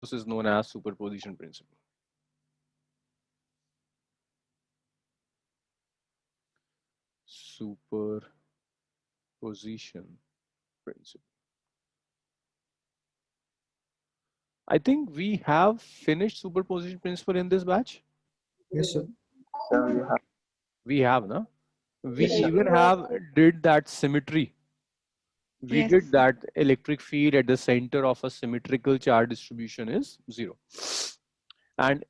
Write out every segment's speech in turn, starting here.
This is known as superposition principle. Superposition principle. I think we have finished superposition principle in this batch. Yes, sir. Sir, we have. We have, no? We Yes, sir. even have did that symmetry. We Yes. did that electric field at the center of a symmetrical charge distribution is 0. And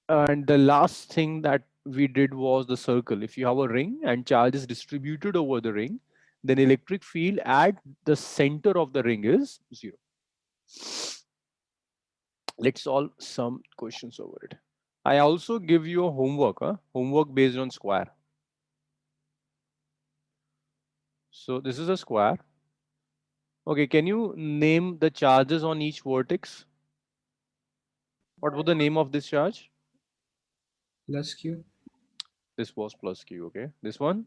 and the last thing that we did was the circle. If you have a ring and charge is distributed over the ring, then electric field at the center of the ring is 0. Let's solve some questions over it. I also give you a homework, homework based on square. So this is a square. Okay, can you name the charges on each vertex? What was the name of this charge? Plus Q This was plus Q, okay. This one?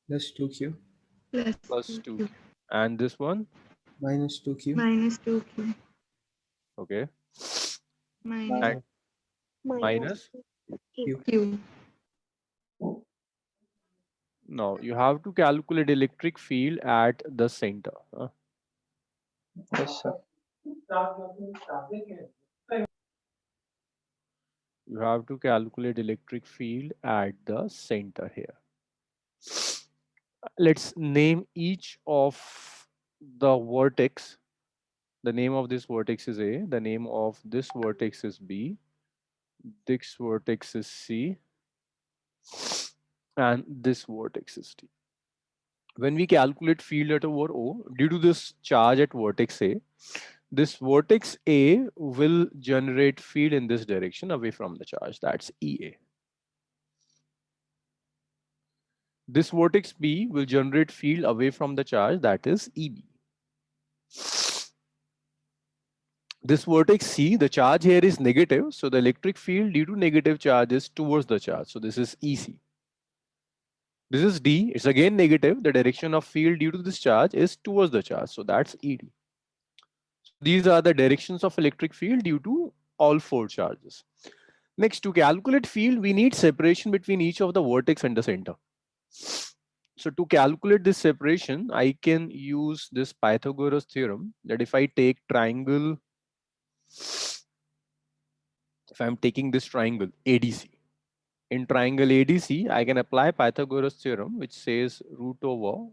plus 2Q Plus Plus 2Q. 2Q. And this one? minus 2Q Minus 2Q. Okay. Minus And minus? Q. Q. No, you have to calculate electric field at the center. Yes, sir. You have to calculate electric field at the center here. Let's name each of the vertex. The name of this vertex is A. The name of this vertex is B. This vertex is C. And this vertex is D. When we calculate field at over O, due to this charge at vertex A, this vertex A will generate field in this direction away from the charge. That's EA. This vertex B will generate field away from the charge. That is EB. This vertex C, the charge here is negative. So the electric field due to negative charge is towards the charge. So this is EC. This is D. It's again negative. The direction of field due to this charge is towards the charge. So that's ED. These are the directions of electric field due to all four charges. Next, to calculate field, we need separation between each of the vertex and the center. So to calculate this separation, I can use this Pythagoras theorem that if I take triangle, if I'm taking this triangle ADC, in triangle ADC, I can apply Pythagoras theorem, which says root over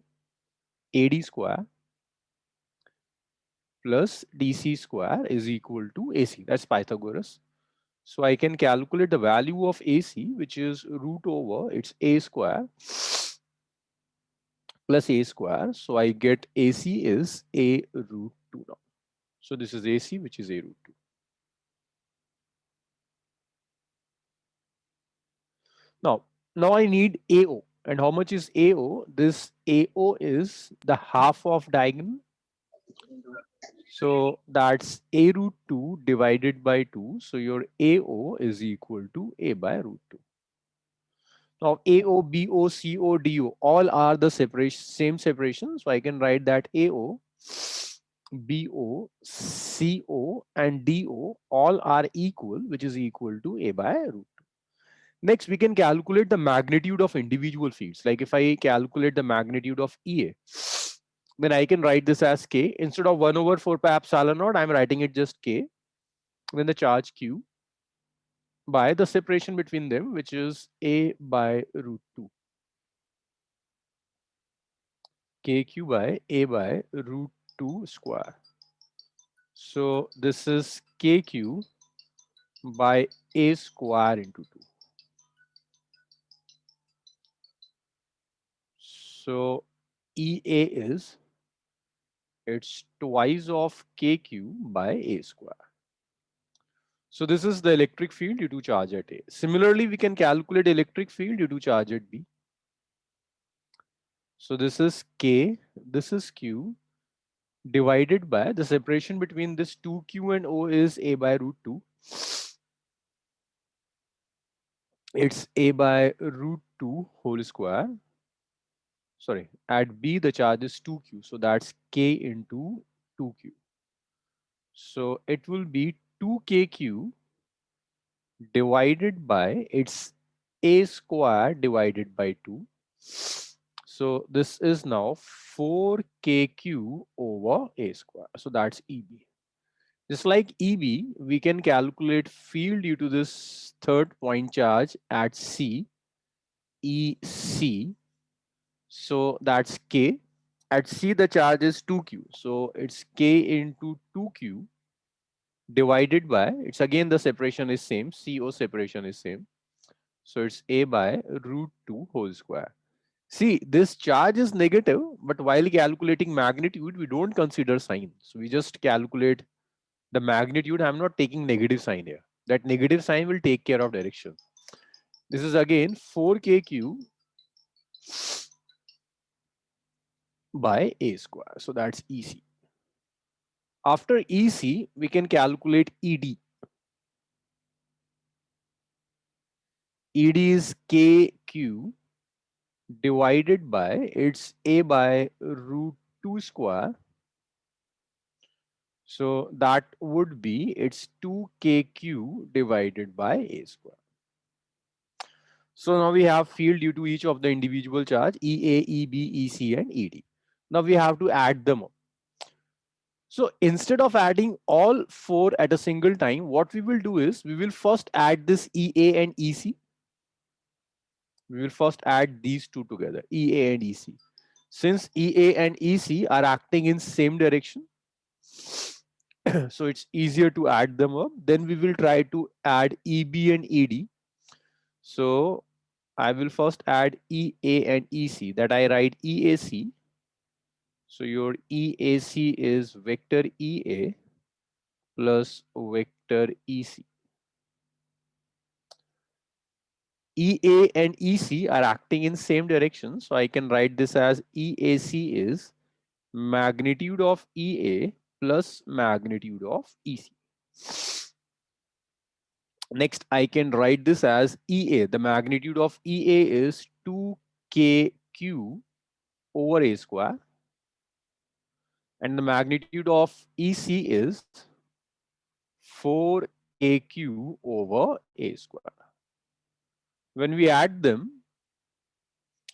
AD square plus DC square is equal to AC. That's Pythagoras. So I can calculate the value of AC, which is root over its A square plus A square. So I get AC is A root 2 now. So this is AC, which is A root 2. Now I need AO. And how much is AO? This AO is the half of diagonal. So that's A root 2 divided by 2. So your AO is equal to A by root 2. Now AO, BO, CO, DO, all are the same separation. So I can write that AO, BO, CO, and DO all are equal, which is equal to A by root 2. Next, we can calculate the magnitude of individual fields. Like if I calculate the magnitude of EA, then I can write this as K. Instead of 1 over 4 pi epsilon naught, I'm writing it just K. Then the charge Q by the separation between them, which is A by root 2. KQ by A by root 2 square. So this is KQ by A square into 2. So EA is, it's twice of KQ by A square. So this is the electric field due to charge at A. Similarly, we can calculate electric field due to charge at B. So this is K, this is Q, divided by the separation between this 2Q and O is A by root 2. It's A by root 2 whole square. Sorry, at B the charge is 2Q. So that's K into 2Q. So it will be 2kq divided by its a square divided by 2. So this is now 4kq over a square. So that's EB. Just like EB, we can calculate field due to this third point charge at C, EC. So that's K. At C, the charge is 2q. So it's K into 2q divided by, it's again the separation is same, CO separation is same. So it's A by root 2 whole square. See, this charge is negative, but while calculating magnitude, we don't consider sign. So we just calculate the magnitude. I'm not taking negative sign here. That negative sign will take care of direction. This is again 4kq by a square. So that's EC. After EC, we can calculate ED. ED is KQ divided by its A by root 2 square. So that would be its 2kq divided by a square. So now we have field due to each of the individual charge EA, EB, EC and ED. Now we have to add them up. So instead of adding all four at a single time, what we will do is we will first add this EA and EC. We will first add these two together, EA and EC. Since EA and EC are acting in same direction, so it's easier to add them up. Then we will try to add EB and ED. So I will first add EA and EC, that I write EAC. So your EAC is vector EA plus vector EC. EA and EC are acting in same direction. So I can write this as EAC is magnitude of EA plus magnitude of EC. Next, I can write this as EA. The magnitude of EA is 2kq over a square. And the magnitude of EC is 4kq over a square. When we add them,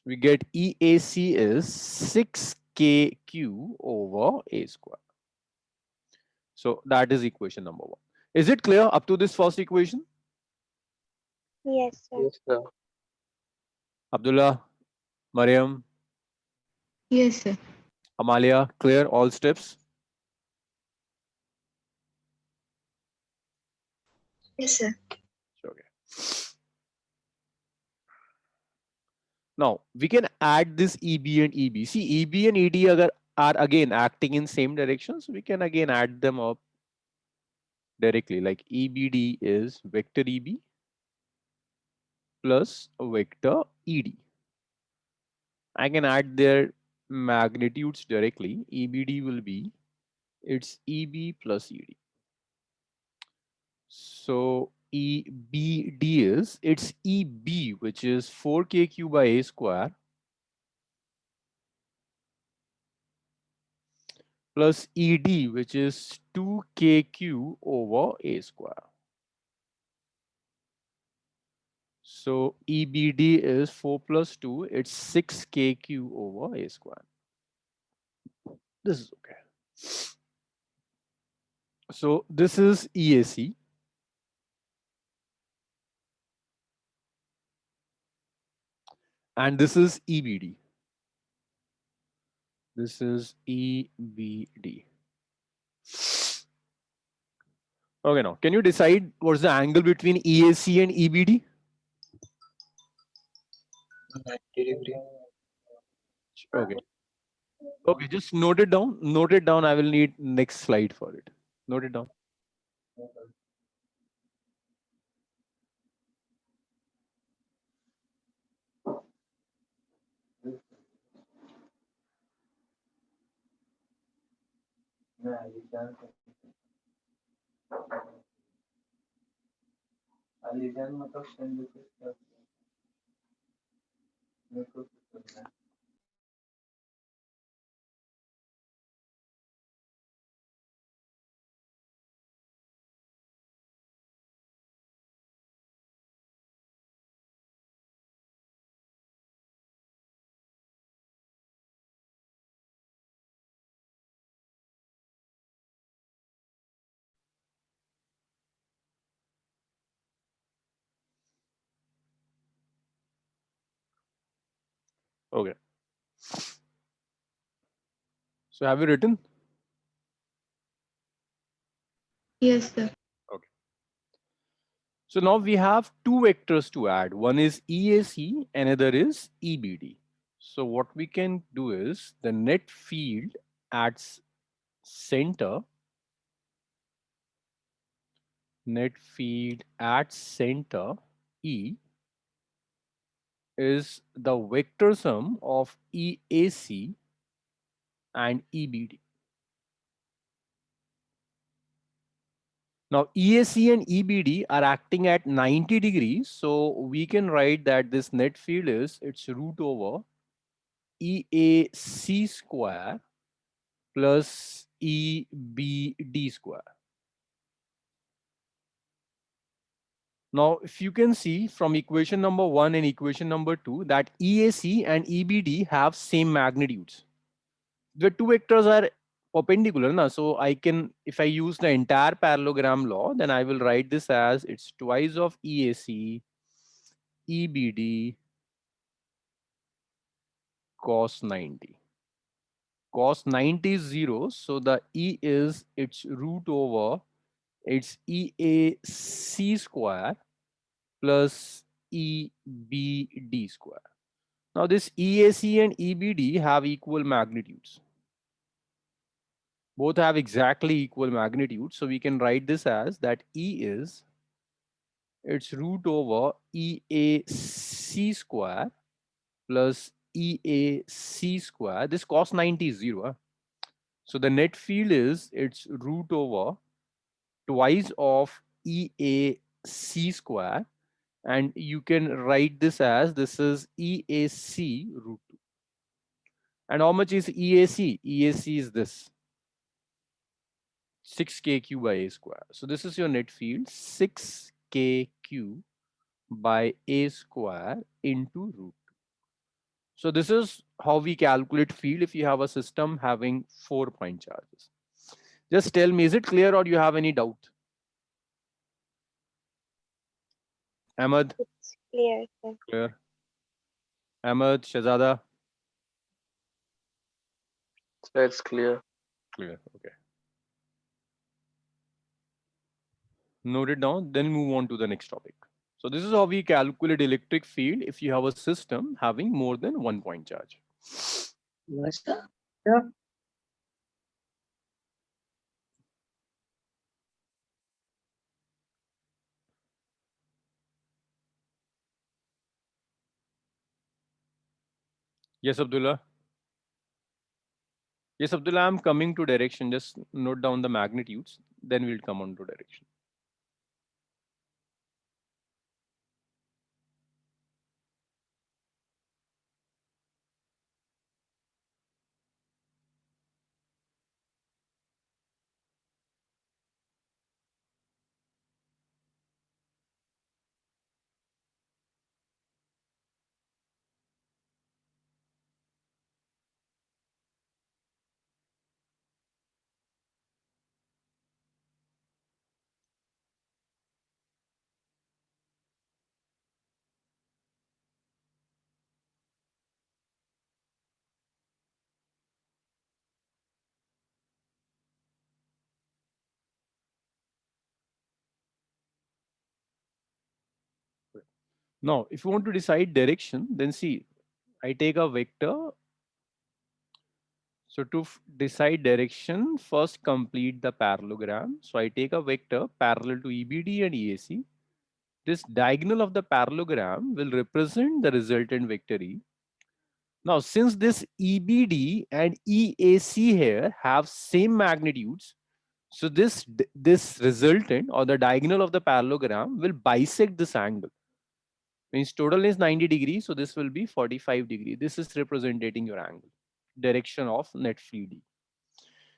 we get EAC is 6kq over a square. So that is equation number 1. Is it clear up to this first equation? Yes, sir. Yes, sir. Abdullah, Mariam, Yes, sir. Amalia, clear all steps? Yes, sir. Okay. Now we can add this EB and EB. See, EB and ED are again acting in same direction, so we can again add them up directly. Like EBD is vector EB plus vector ED. I can add their magnitudes directly. EBD will be it's EB plus ED. So EBD is it's EB, which is 4kq by a square plus ED, which is 2kq over a square. So EBD is 4 plus 2, it's 6kq over a square. This is okay. So this is EAC. And this is EBD. This is EBD. Okay, now can you decide what's the angle between EAC and EBD? 90 degree. Okay. Okay, just note it down. Note it down. I will need next slide for it. Note it down. Okay. So have you written? Yes, sir. Okay. So now we have two vectors to add. One is EAC, another is EBD. So what we can do is the net field at center, net field at center E is the vector sum of EAC and EBD. Now EAC and EBD are acting at 90 degrees. So we can write that this net field is its root over EAC square plus EBD square. Now, if you can see from equation number 1 and equation number 2 that EAC and EBD have same magnitudes. The two vectors are perpendicular, na? So I can, if I use the entire parallelogram law, then I will write this as it's twice of EAC, EBD cos 90. Cos 90 is 0, so the E is its root over its EAC square plus EBD square. Now this EAC and EBD have equal magnitudes. Both have exactly equal magnitude. So we can write this as that E is its root over EAC square plus EAC square. This cos 90 is 0. So the net field is its root over twice of EAC square. And you can write this as this is EAC root 2. And how much is EAC? EAC is this 6kq by a square. So this is your net field 6kq by a square into root 2. So this is how we calculate field if you have a system having 4-point charges. Just tell me, is it clear or do you have any doubt? Ahmed? It's clear, sir. Clear. Ahmed, Shahzada? So it's clear. Clear. Okay. Note it down, then move on to the next topic. So this is how we calculate electric field if you have a system having more than 1-point charge. Yeah. Yes, Abdullah. Yes, Abdullah, I'm coming to direction. Just note down the magnitudes, then we'll come on to direction. Now, if you want to decide direction, then see, I take a vector. So to decide direction, first complete the parallelogram. So I take a vector parallel to EBD and EAC. This diagonal of the parallelogram will represent the resultant vector E. Now, since this EBD and EAC here have same magnitudes, so this resultant or the diagonal of the parallelogram will bisect this angle. Means total is 90 degrees, so this will be 45 degrees. This is representing your angle, direction of net field E.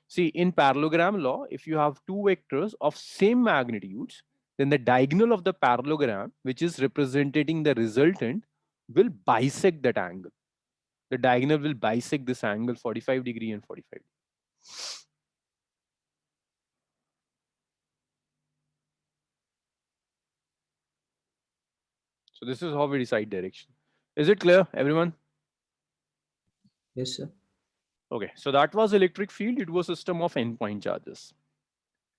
See, in parallelogram law, if you have two vectors of same magnitudes, then the diagonal of the parallelogram, which is representing the resultant, will bisect that angle. The diagonal will bisect this angle 45 degree and 45. So this is how we decide direction. Is it clear, everyone? Yes, sir. Okay, so that was electric field. It was a system of endpoint charges.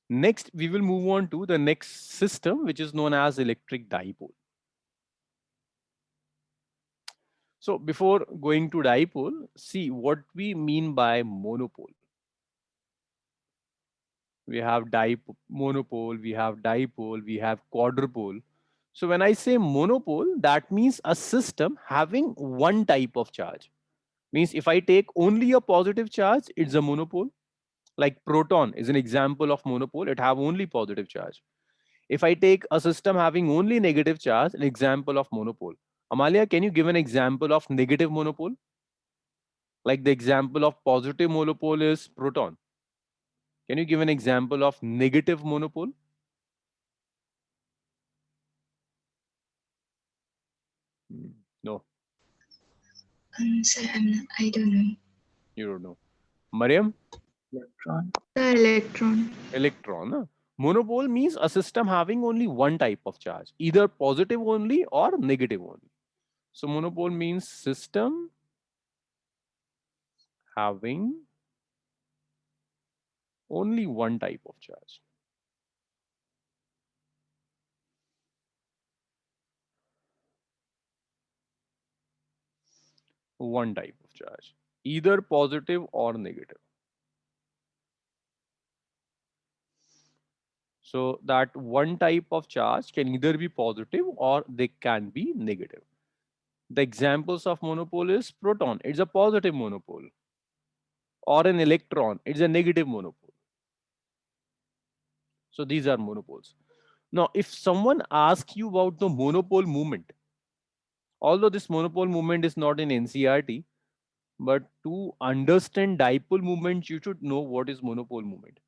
Next, we will move on to the next system, which is known as electric dipole. So before going to dipole, see what we mean by monopole. We have monopole, we have dipole, we have quadrupole. So when I say monopole, that means a system having one type of charge. Means if I take only a positive charge, it's a monopole. Like proton is an example of monopole. It have only positive charge. If I take a system having only negative charge, an example of monopole. Amalia, can you give an example of negative monopole? Like the example of positive monopole is proton. Can you give an example of negative monopole? No, Sir, I don't know. you don't know. Mariam? Electron. The electron. Electron. Huh? Monopole means a system having only one type of charge, either positive only or negative only. So monopole means system having only one type of charge. One type of charge, either positive or negative. So that one type of charge can either be positive or they can be negative. The examples of monopole is proton, it's a positive monopole, or an electron, it's a negative monopole. So these are monopoles. Now, if someone asks you about the monopole movement, although this monopole movement is not in NCERT, but to understand dipole movement, you should know what is monopole movement.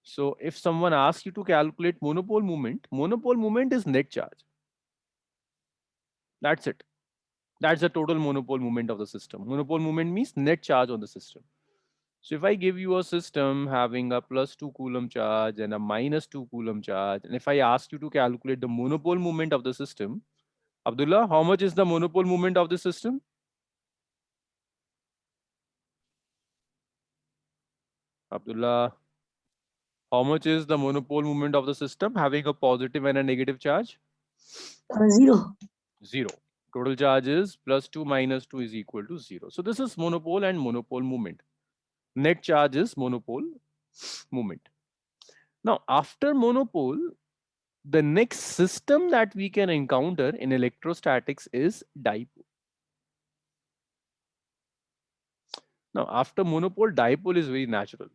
So if someone asks you to calculate monopole movement is net charge. That's it. That's the total monopole movement of the system. Monopole movement means net charge on the system. So if I give you a system having a +2 coulomb charge and a -2 coulomb charge, and if I ask you to calculate the monopole movement of the system, Abdullah, how much is the monopole movement of the system? Abdullah, how much is the monopole movement of the system having a positive and a negative charge? 0. 0. Total charge is +2 - 2 is equal to 0. So this is monopole and monopole movement. Net charge is monopole movement. Now, after monopole, the next system that we can encounter in electrostatics is dipole. Now, after monopole, dipole is very natural.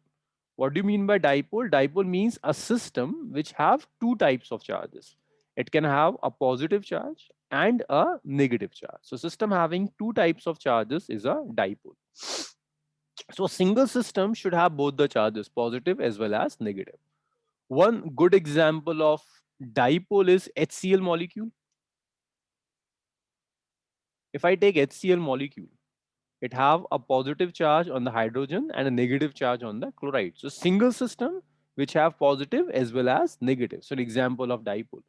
What do you mean by dipole? Dipole means a system which have two types of charges. It can have a positive charge and a negative charge. So system having two types of charges is a dipole. So a single system should have both the charges, positive as well as negative. One good example of dipole is HCl molecule. If I take HCl molecule, it have a positive charge on the hydrogen and a negative charge on the chloride. So single system which have positive as well as negative. So an example of dipole.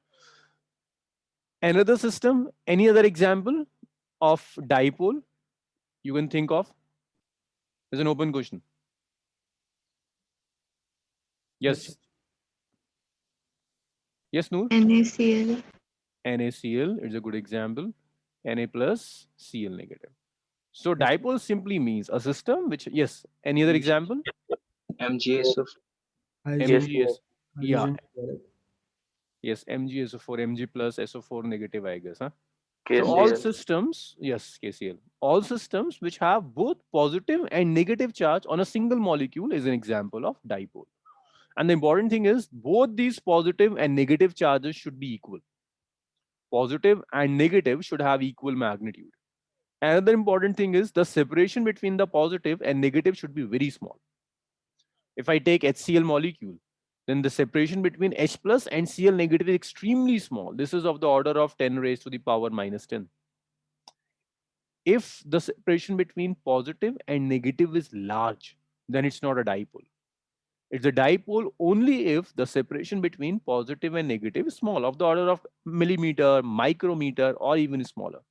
Another system, any other example of dipole you can think of? It's an open question. Yes. Yes, Noor? NaCl. NaCl is a good example. Na plus Cl negative. So dipole simply means a system which, yes, any other example? MgSO. MgS. Yeah. Hydrogen chloride. Yes, MgSO4, Mg plus SO4 negative, I guess. Huh? So KCl. all systems, yes, KCl, all systems which have both positive and negative charge on a single molecule is an example of dipole. And the important thing is both these positive and negative charges should be equal. Positive and negative should have equal magnitude. Another important thing is the separation between the positive and negative should be very small. If I take HCl molecule, then the separation between H plus and Cl negative is extremely small. This is of the order of 10 raised to the power -10. If the separation between positive and negative is large, then it's not a dipole. It's a dipole only if the separation between positive and negative is small, of the order of millimeter, micrometer, or even smaller.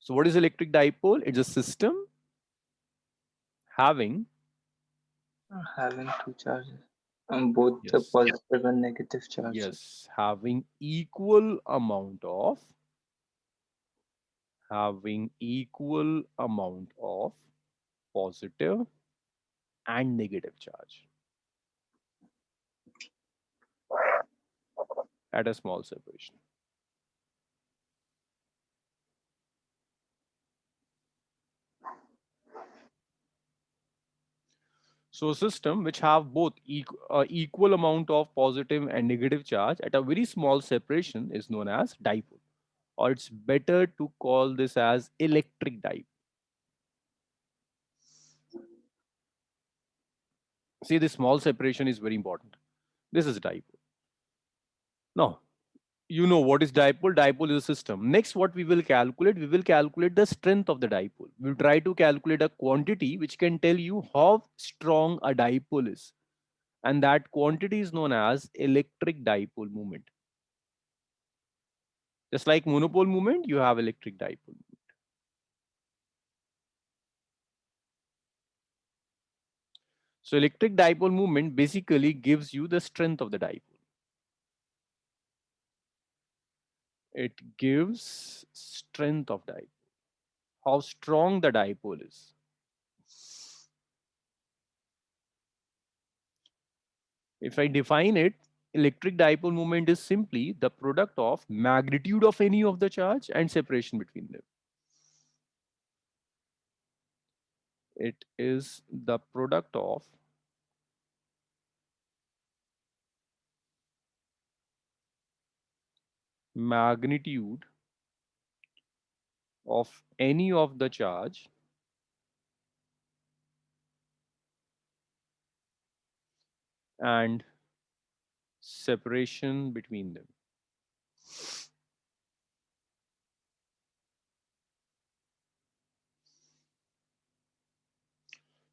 So what is electric dipole? It's a system having Having two charges. Both the yes, positive and negative charges. yes, having equal amount of positive and negative charge at a small separation. So a system which have both equal amount of positive and negative charge at a very small separation is known as dipole, or it's better to call this as electric dipole. See, this small separation is very important. This is dipole. Now, you know what is dipole. Dipole is a system. Next, what we will calculate? We will calculate the strength of the dipole. We'll try to calculate a quantity which can tell you how strong a dipole is. And that quantity is known as electric dipole moment. Just like monopole moment, you have electric dipole. So electric dipole moment basically gives you the strength of the dipole. It gives strength of dipole, how strong the dipole is. If I define it, electric dipole moment is simply the product of magnitude of any of the charge and separation between them. It is the product of magnitude of any of the charge and separation between them.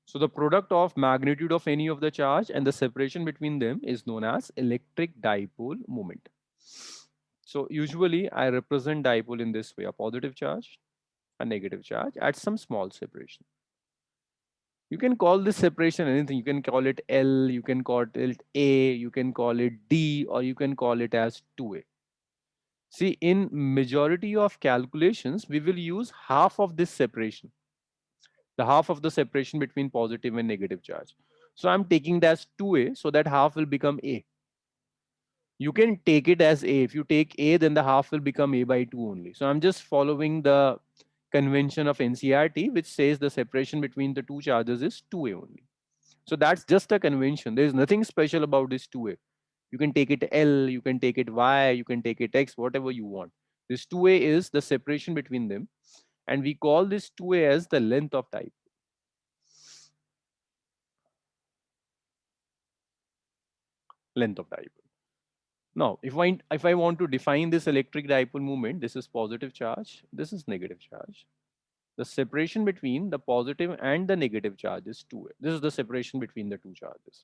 So the product of magnitude of any of the charge and the separation between them is known as electric dipole moment. So usually I represent dipole in this way: a positive charge, a negative charge at some small separation. You can call this separation anything. You can call it L, you can call it A, you can call it D, or you can call it as 2A. See, in majority of calculations, we will use half of this separation, the half of the separation between positive and negative charge. So I'm taking that as 2A, so that half will become A. You can take it as A. If you take A, then the half will become A by 2 only. So I'm just following the convention of NCRT, which says the separation between the two charges is 2A only. So that's just a convention. There is nothing special about this 2A. You can take it L, you can take it Y, you can take it X, whatever you want. This 2A is the separation between them. And we call this 2A as the length of dipole. Length of dipole. Now, if I want to define this electric dipole moment, this is positive charge, this is negative charge. The separation between the positive and the negative charge is 2A. This is the separation between the two charges.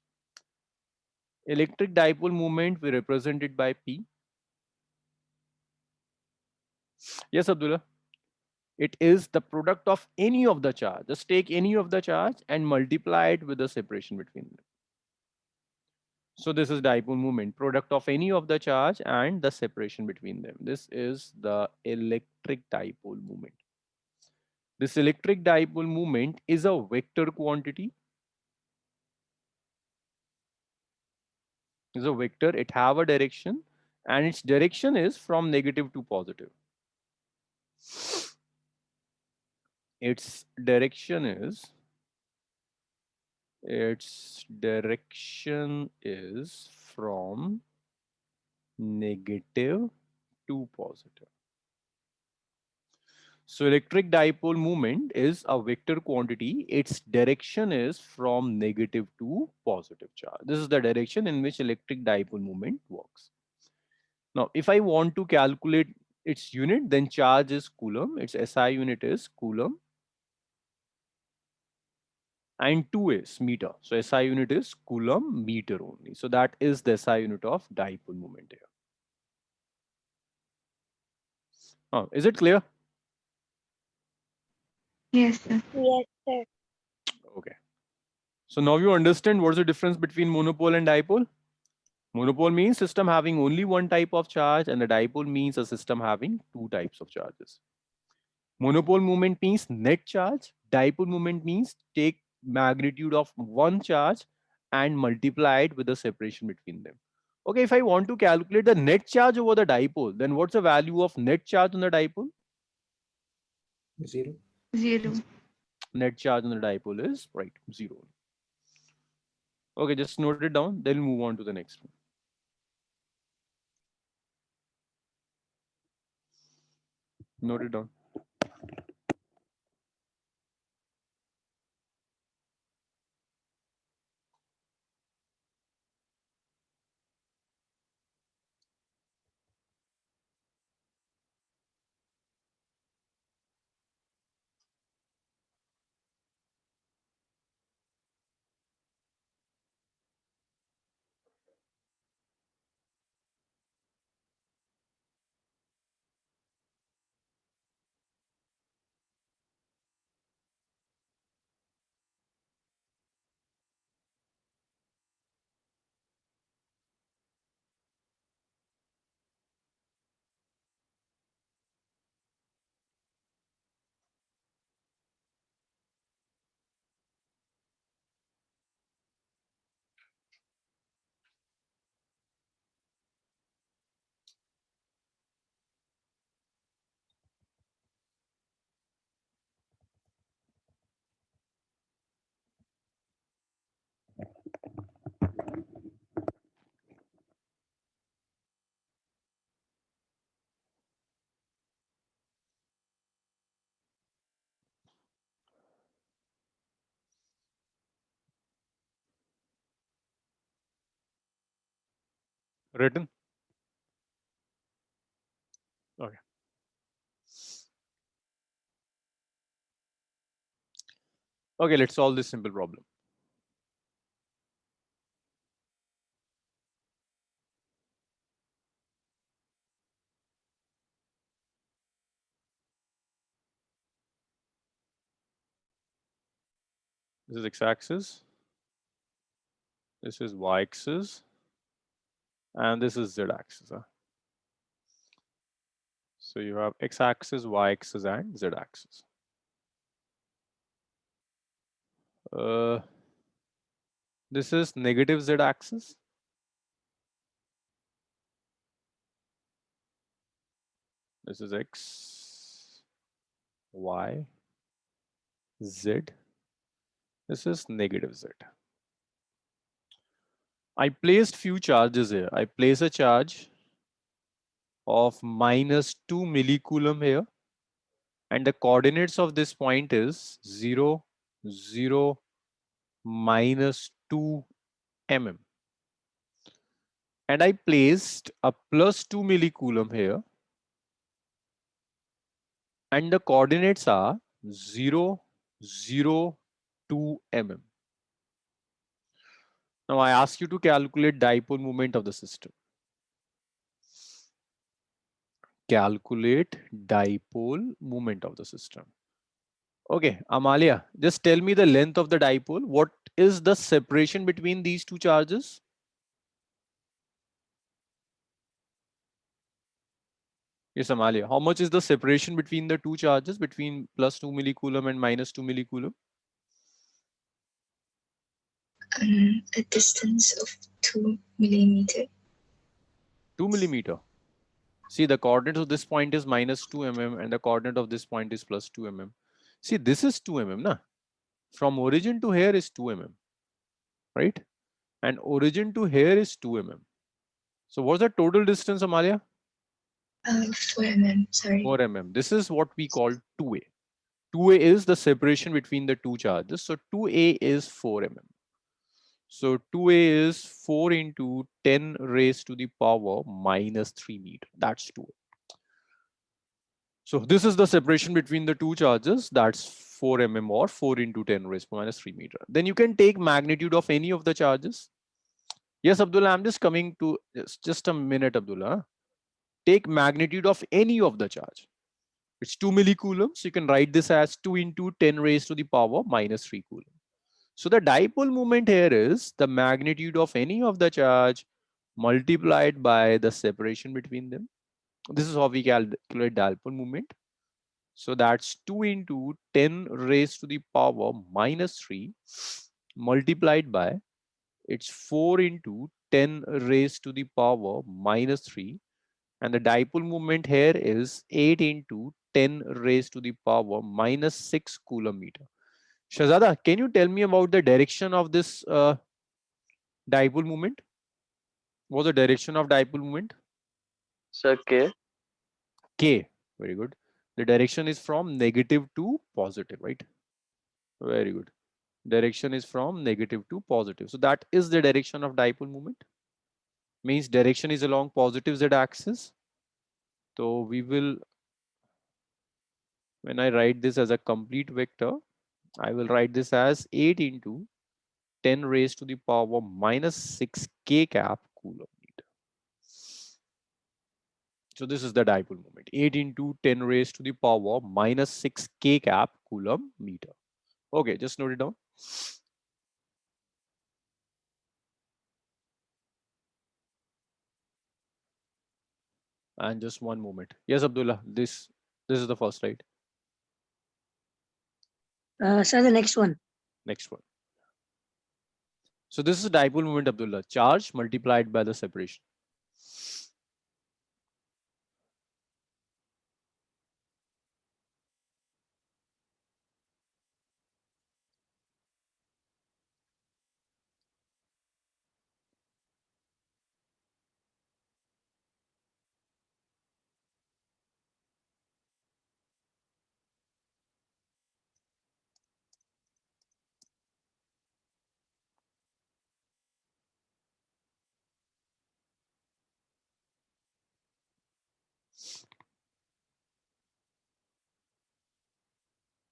Electric dipole moment, we represent it by P. Yes, Abdullah. It is the product of any of the charge. Just take any of the charge and multiply it with the separation between them. So this is dipole moment, product of any of the charge and the separation between them. This is the electric dipole moment. This electric dipole moment is a vector quantity. It's a vector, it have a direction, and its direction is from negative to positive. Its direction is from negative to positive. So electric dipole moment is a vector quantity. Its direction is from negative to positive charge. This is the direction in which electric dipole moment works. Now, if I want to calculate its unit, then charge is coulomb. Its SI unit is coulomb. And 2 is meter. So SI unit is coulomb meter only. So that is the SI unit of dipole moment here. Is it clear? Yes, sir. Yes, sir. Okay. So now you understand what's the difference between monopole and dipole? Monopole means system having only one type of charge, and the dipole means a system having two types of charges. Monopole moment means net charge. Dipole moment means take magnitude of one charge and multiply it with the separation between them. Okay, if I want to calculate the net charge over the dipole, then what's the value of net charge on the dipole? 0. 0. Net charge on the dipole is right 0. Okay, just note it down. Then move on to the next one. Note it down. Written. Okay. Okay, let's solve this simple problem. This is x-axis. This is y-axis. And this is z-axis. So you have x-axis, y-axis, and z-axis. This is negative z-axis. This is x, y, z. This is negative z. I placed few charges here. I place a charge of -2 millicoulomb here. And the coordinates of this point is 0, 0, -2 mm. And I placed a +2 millicoulomb here. And the coordinates are 0, 0, 2 mm. Now I ask you to calculate dipole moment of the system. Calculate dipole moment of the system. Okay, Amalia, just tell me the length of the dipole. What is the separation between these two charges? Yes, Amalia. How much is the separation between the two charges, between +2 millicoulomb and -2 millicoulomb? A distance of 2 millimeter. 2 millimeter. See, the coordinate of this point is -2 mm and the coordinate of this point is +2 mm. See, this is 2 mm, na? From origin to here is 2 mm, right? And origin to here is 2 mm. So what's the total distance, Amalia? 4 mm, sorry. 4 mm. This is what we call 2a. 2a is the separation between the two charges. So 2a is 4 mm. So 2a is 4 into 10 raised to the power -3 meter. That's 2a. So this is the separation between the two charges. That's 4 mm or 4 into 10 raised to -3 meter. Then you can take magnitude of any of the charges. Yes, Abdullah, I'm just coming to just a minute, Abdullah. Take magnitude of any of the charge. It's 2 millicoulombs. So you can write this as 2 into 10 raised to the power minus 3 coulomb. So the dipole moment here is the magnitude of any of the charge multiplied by the separation between them. This is how we calculate dipole moment. So that's 2 into 10 raised to the power minus 3 multiplied by, it's 4 into 10 raised to the power minus 3. And the dipole moment here is 8 into 10 raised to the power minus 6 coulomb meter. Shahzada, can you tell me about the direction of this dipole moment? What's the direction of dipole moment? Sir, K. K. Very good. The direction is from negative to positive, right? Very good. Direction is from negative to positive. So that is the direction of dipole moment. Means direction is along positive z axis. So we will, when I write this as a complete vector, I will write this as 8 into 10 raised to the power minus 6 k cap coulomb meter. So this is the dipole moment, 8 into 10 raised to the power minus 6 k cap coulomb meter. Okay, just note it down. And just one moment. Yes, Abdullah, this is the first slide. Sir, the next one. Next one. So this is dipole moment, Abdullah. Charge multiplied by the separation.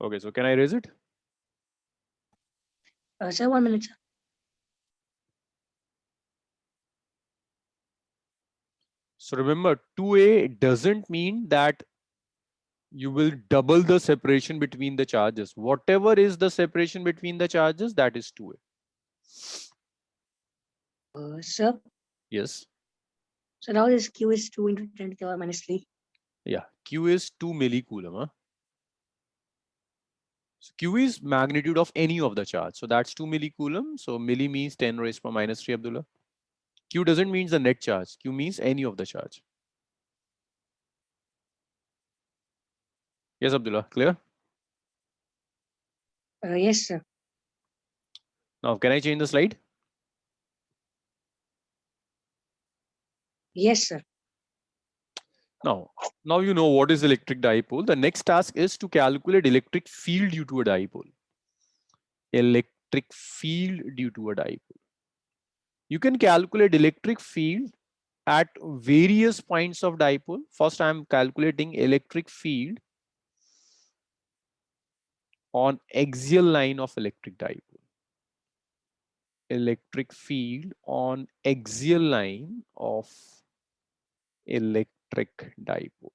Okay, so can I erase it? Sir, 1 minute, sir. So remember, 2A doesn't mean that you will double the separation between the charges. Whatever is the separation between the charges, that is 2A. Sir, Yes. so now this Q is 2 into 10 to the power minus 3. Yeah, Q is 2 millicoulomb. Huh? So Q is magnitude of any of the charge. So that's 2 millicoulomb. So milli means 10 raised to minus 3, Abdullah. Q doesn't mean the net charge. Q means any of the charge. Yes, Abdullah, clear? Yes, sir. Now, can I change the slide? Yes, sir. Now you know what is electric dipole. The next task is to calculate electric field due to a dipole. Electric field due to a dipole. You can calculate electric field at various points of dipole. First, I am calculating electric field on axial line of electric dipole. Electric field on axial line of electric dipole.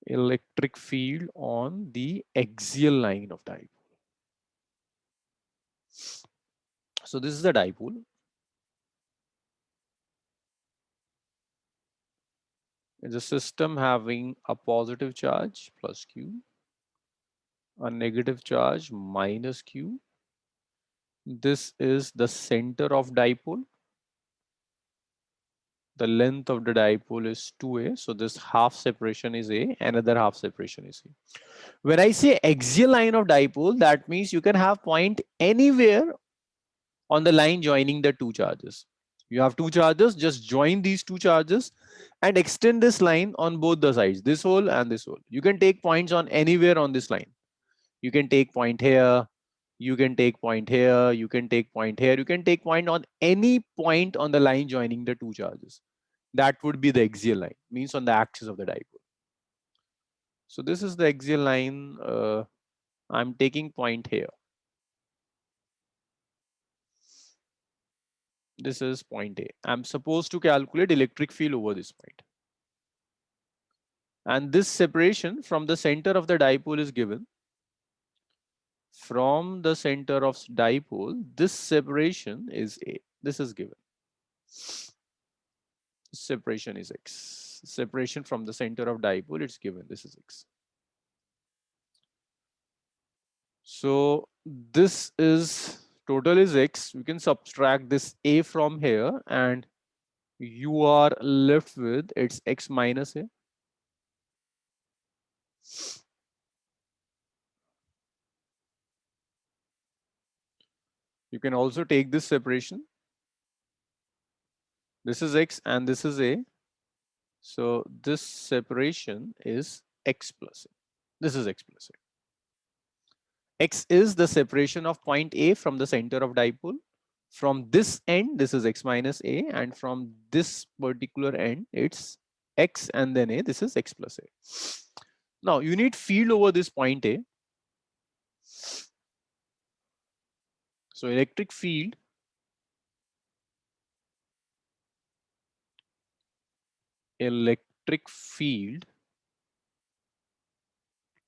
Electric field on the axial line of dipole. So this is the dipole. It's a system having a positive charge plus Q, a negative charge minus Q. This is the center of dipole. The length of the dipole is 2A. So this half separation is A, another half separation is A. When I say axial line of dipole, that means you can have point anywhere on the line joining the two charges. You have two charges, just join these two charges and extend this line on both the sides, this hole and this hole. You can take points on anywhere on this line. You can take point here, you can take point here, you can take point here, you can take point on any point on the line joining the two charges. That would be the axial line, means on the axis of the dipole. So this is the axial line. I'm taking point here. This is point A. I'm supposed to calculate electric field over this point. And this separation from the center of the dipole is given. From the center of dipole, this separation is A. This is given. Separation is X. Separation from the center of dipole, it's given. This is X. So this is total is X. We can subtract this A from here and you are left with it's X minus A. You can also take this separation. This is X and this is A. So this separation is X plus A. This is X plus A. X is the separation of point A from the center of dipole. From this end, this is X minus A, and from this particular end, it's X and then A. This is X plus A. Now you need field over this point A. So electric field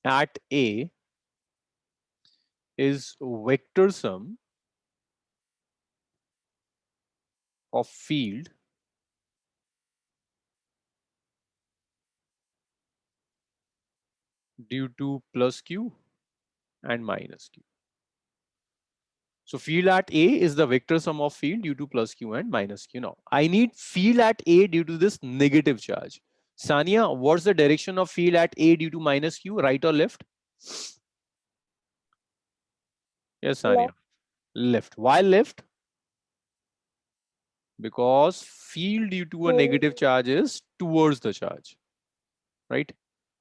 at A is vector sum of field due to plus Q and minus Q. So field at A is the vector sum of field due to plus Q and minus Q. Now I need field at A due to this negative charge. Sania, what's the direction of field at A due to minus Q, right or left? Yes, Sania. Left. Why left? Because field due to a negative charge is towards the charge, right?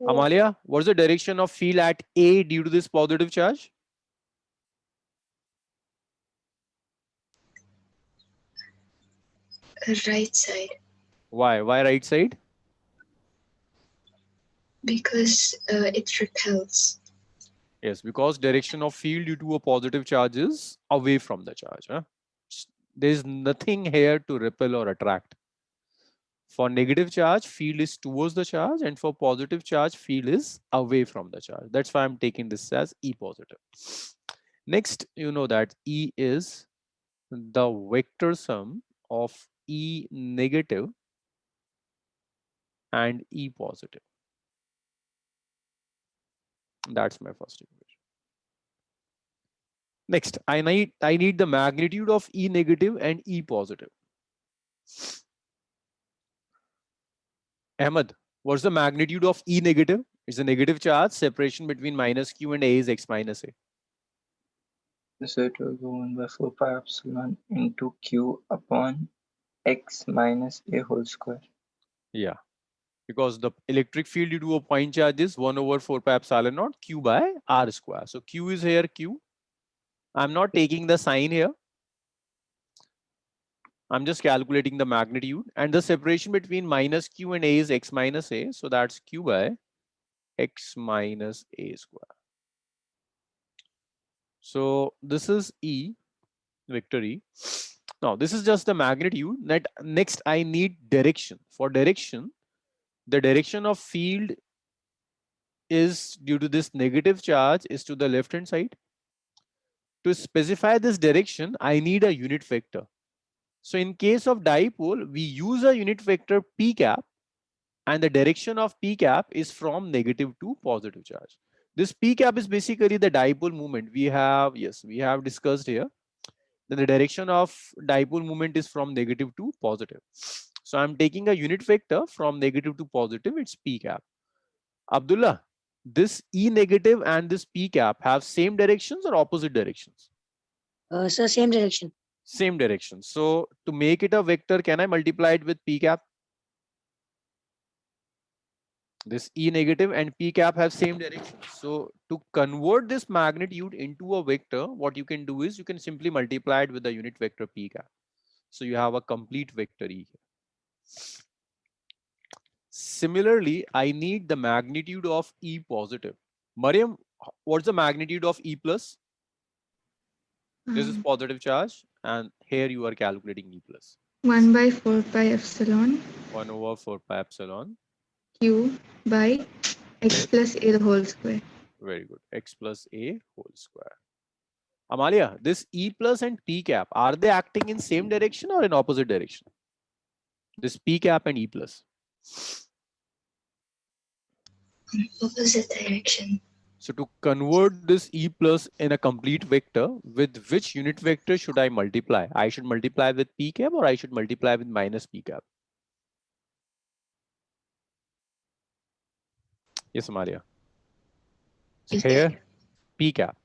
Yes. Amalia, what's the direction of field at A due to this positive charge? Right side. Why? Why right side? Because it repels. Yes, because direction of field due to a positive charge is away from the charge. Huh? There's nothing here to repel or attract. For negative charge, field is towards the charge, and for positive charge, field is away from the charge. That's why I'm taking this as E positive. Next, you know that E is the vector sum of E negative and E positive. That's my first equation. Next, I need the magnitude of E negative and E positive. Ahmed, what's the magnitude of E negative? It's a negative charge. Separation between minus Q and A is X minus A. So it will go 1 by 4 pi epsilon into Q upon X minus A whole square. Yeah, because the electric field due to a point charge is 1 over 4 pi epsilon naught Q by R square. So Q is here Q. I'm not taking the sign here. I'm just calculating the magnitude, and the separation between minus Q and A is X minus A. So that's Q by X minus A square. So this is E, vector E. Now this is just the magnitude. Next I need direction. For direction, the direction of field is due to this negative charge is to the left hand side. To specify this direction, I need a unit vector. So in case of dipole, we use a unit vector p cap, and the direction of p cap is from negative to positive charge. This p cap is basically the dipole moment. We have discussed here. Then the direction of dipole moment is from negative to positive. So I'm taking a unit vector from negative to positive. It's p cap. Abdullah, this E negative and this p cap have same directions or opposite directions? Sir, same direction. Same direction. So to make it a vector, can I multiply it with p cap? This E negative and p cap have same direction. So to convert this magnitude into a vector, what you can do is you can simply multiply it with the unit vector p cap. So you have a complete vector E here. Similarly, I need the magnitude of E positive. Mariam, what's the magnitude of E plus? This is positive charge, and here you are calculating E plus. 1 by 4 pi epsilon 1 over 4 pi epsilon. q by x plus a the whole square. Very good. X plus a whole square. Amalia, this E plus and P cap, are they acting in same direction or in opposite direction? This P cap and E plus. Opposite direction. So to convert this E plus in a complete vector, with which unit vector should I multiply? I should multiply with P cap or I should multiply with minus P cap? Yes, Amalia. P Here, cap. P cap.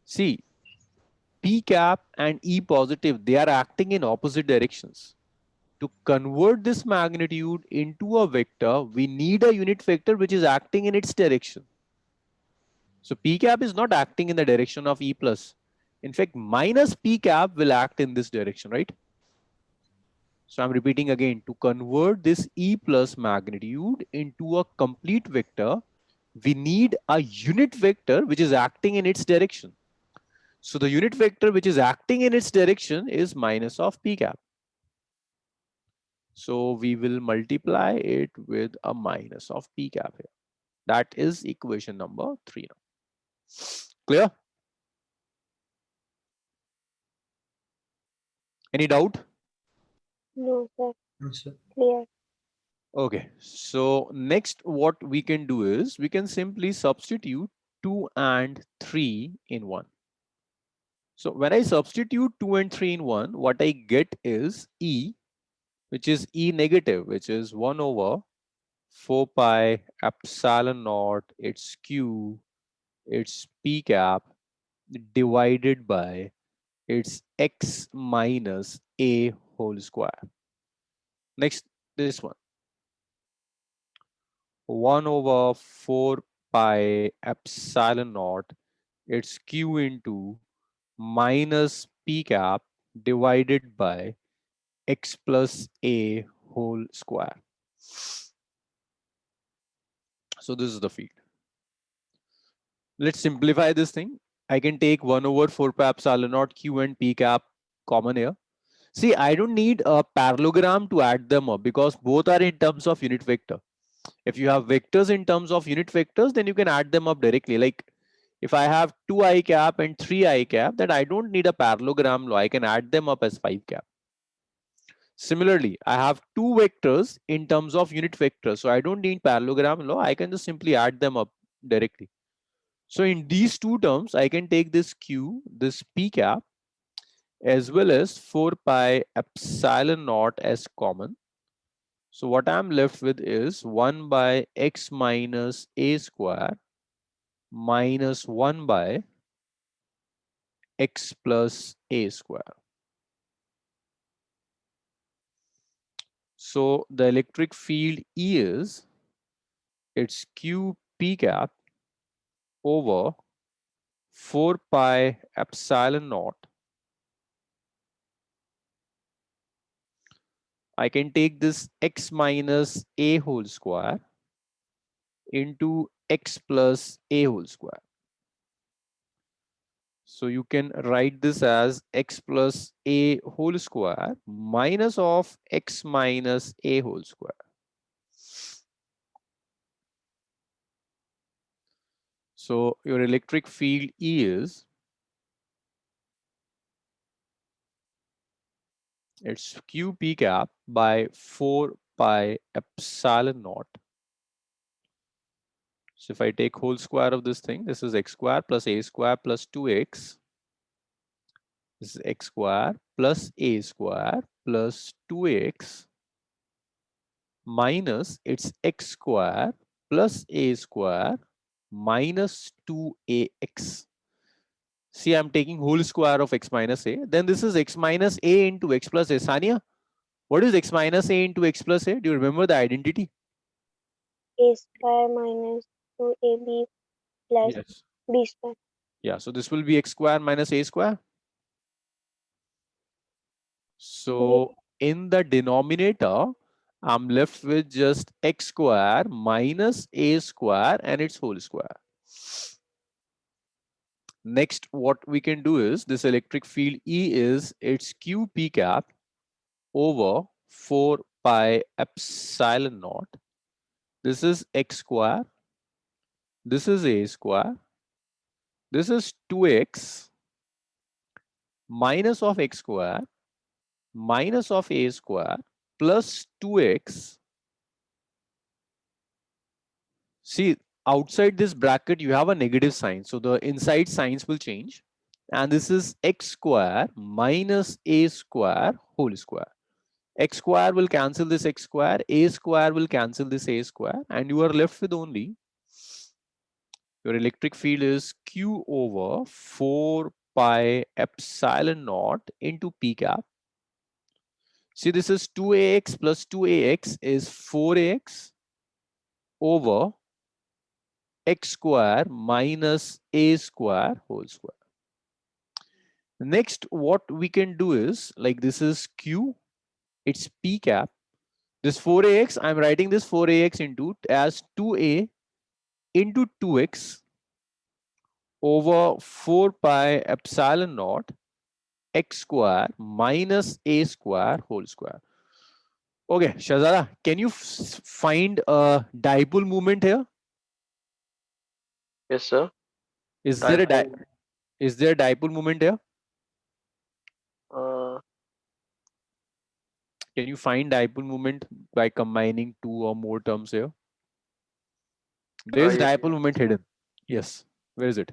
See, P cap and E positive, they are acting in opposite directions. To convert this magnitude into a vector, we need a unit vector which is acting in its direction. So P cap is not acting in the direction of E plus. In fact, minus P cap will act in this direction, right? So I'm repeating again, to convert this E plus magnitude into a complete vector, we need a unit vector which is acting in its direction. So the unit vector which is acting in its direction is minus of P cap. So we will multiply it with a minus of P cap here. That is equation number 3 now. Clear? Any doubt? No, sir. No, sir. Clear. Okay, so next what we can do is we can simply substitute 2 and 3 in 1. So when I substitute 2 and 3 in 1, what I get is E, which is E negative, which is 1 over 4 pi epsilon naught, its Q, its P cap, divided by its x minus a whole square. Next, this one. 1 over 4 pi epsilon naught, its Q into minus P cap divided by x plus a whole square. So this is the field. Let's simplify this thing. I can take 1 over 4 pi epsilon naught Q and P cap common here. See, I don't need a parallelogram to add them up because both are in terms of unit vector. If you have vectors in terms of unit vectors, then you can add them up directly. Like if I have 2i cap and 3i cap, then I don't need a parallelogram law. I can add them up as 5 cap. Similarly, I have two vectors in terms of unit vectors. So I don't need parallelogram law. I can just simply add them up directly. So in these two terms, I can take this Q, this P cap, as well as 4 pi epsilon naught as common. So what I'm left with is 1 by x minus a square minus 1 by x plus a square. So the electric field E is, it's Q P cap over 4 pi epsilon naught. I can take this x minus a whole square into x plus a whole square. So you can write this as x plus a whole square minus of x minus a whole square. So your electric field E is, it's Q P cap by 4 pi epsilon naught. So if I take whole square of this thing, this is x square plus a square plus 2x. This is x square plus a square plus 2x minus its x square plus a square minus 2ax. See, I'm taking whole square of x minus a. Then this is x minus a into x plus a. Sania, what is x minus a into x plus a? Do you remember the identity? A square minus 2ab plus Yes. b square. Yeah, so this will be x square minus a square. So in the denominator, I'm left with just x square minus a square and its whole square. Next, what we can do is this electric field E is its Q P cap over 4 pi epsilon naught. This is x square. This is a square. This is 2x minus of x square minus of a square plus 2x. See, outside this bracket, you have a negative sign. So the inside signs will change. And this is x square minus a square whole square. X square will cancel this x square, a square will cancel this a square, and you are left with only your electric field is Q over 4 pi epsilon naught into P cap. See, this is 2ax plus 2ax is 4ax over x square minus a square whole square. Next, what we can do is, like this is Q, it's P cap. This 4ax, I'm writing this 4ax into as 2a into 2x over 4 pi epsilon naught x square minus a square whole square. Okay, Shahzada, can you find a dipole moment here? Yes, sir. Is there a Dipole. dipole moment here? Uh, Can you find dipole moment by combining two or more terms here? There is yes, dipole moment hidden. Yes. Where is it?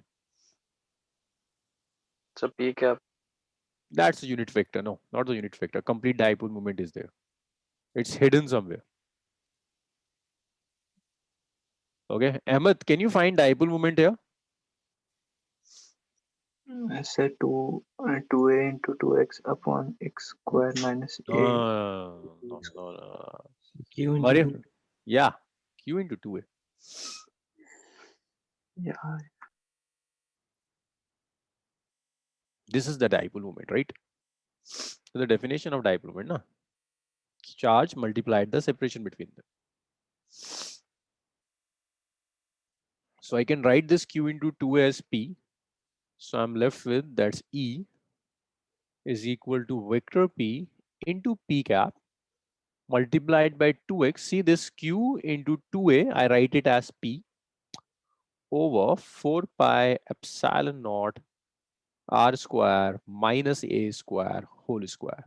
it's a P cap. That's a unit vector. No, not the unit vector. Complete dipole moment is there. It's hidden somewhere. Okay. Ahmed, can you find dipole moment here? I said 2a into 2x upon x square minus a. No. Q into Mariam, 2. yeah. Q into 2a. Yeah. This is the dipole moment, right? So the definition of dipole moment, na? Charge multiplied the separation between them. So I can write this Q into 2 as P. So I'm left with that's E is equal to vector P into P cap multiplied by 2x. See this Q into 2a, I write it as P over 4 pi epsilon naught r square minus a square whole square.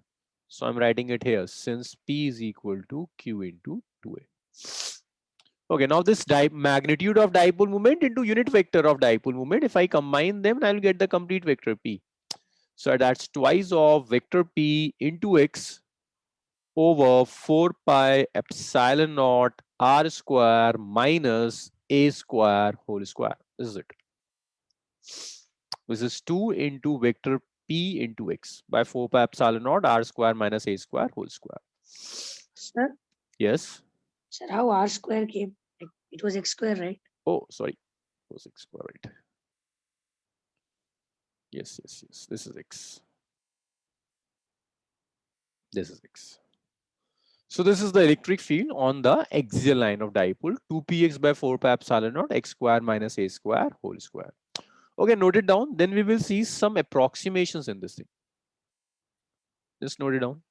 So I'm writing it here since P is equal to Q into 2a. Okay, now this magnitude of dipole moment into unit vector of dipole moment, if I combine them, I'll get the complete vector P. So that's twice of vector P into x over 4 pi epsilon naught r square minus a square whole square. This is it. This is 2 into vector P into x by 4 pi epsilon naught r square minus a square whole square. Sir, Yes. sir, how R square came? Like, it was X square, right? Oh, sorry. It was x square, right? Yes. This is x. This is x. So this is the electric field on the axial line of dipole 2px by 4 pi epsilon naught x square minus a square whole square. Okay, note it down. Then we will see some approximations in this thing. Just note it down.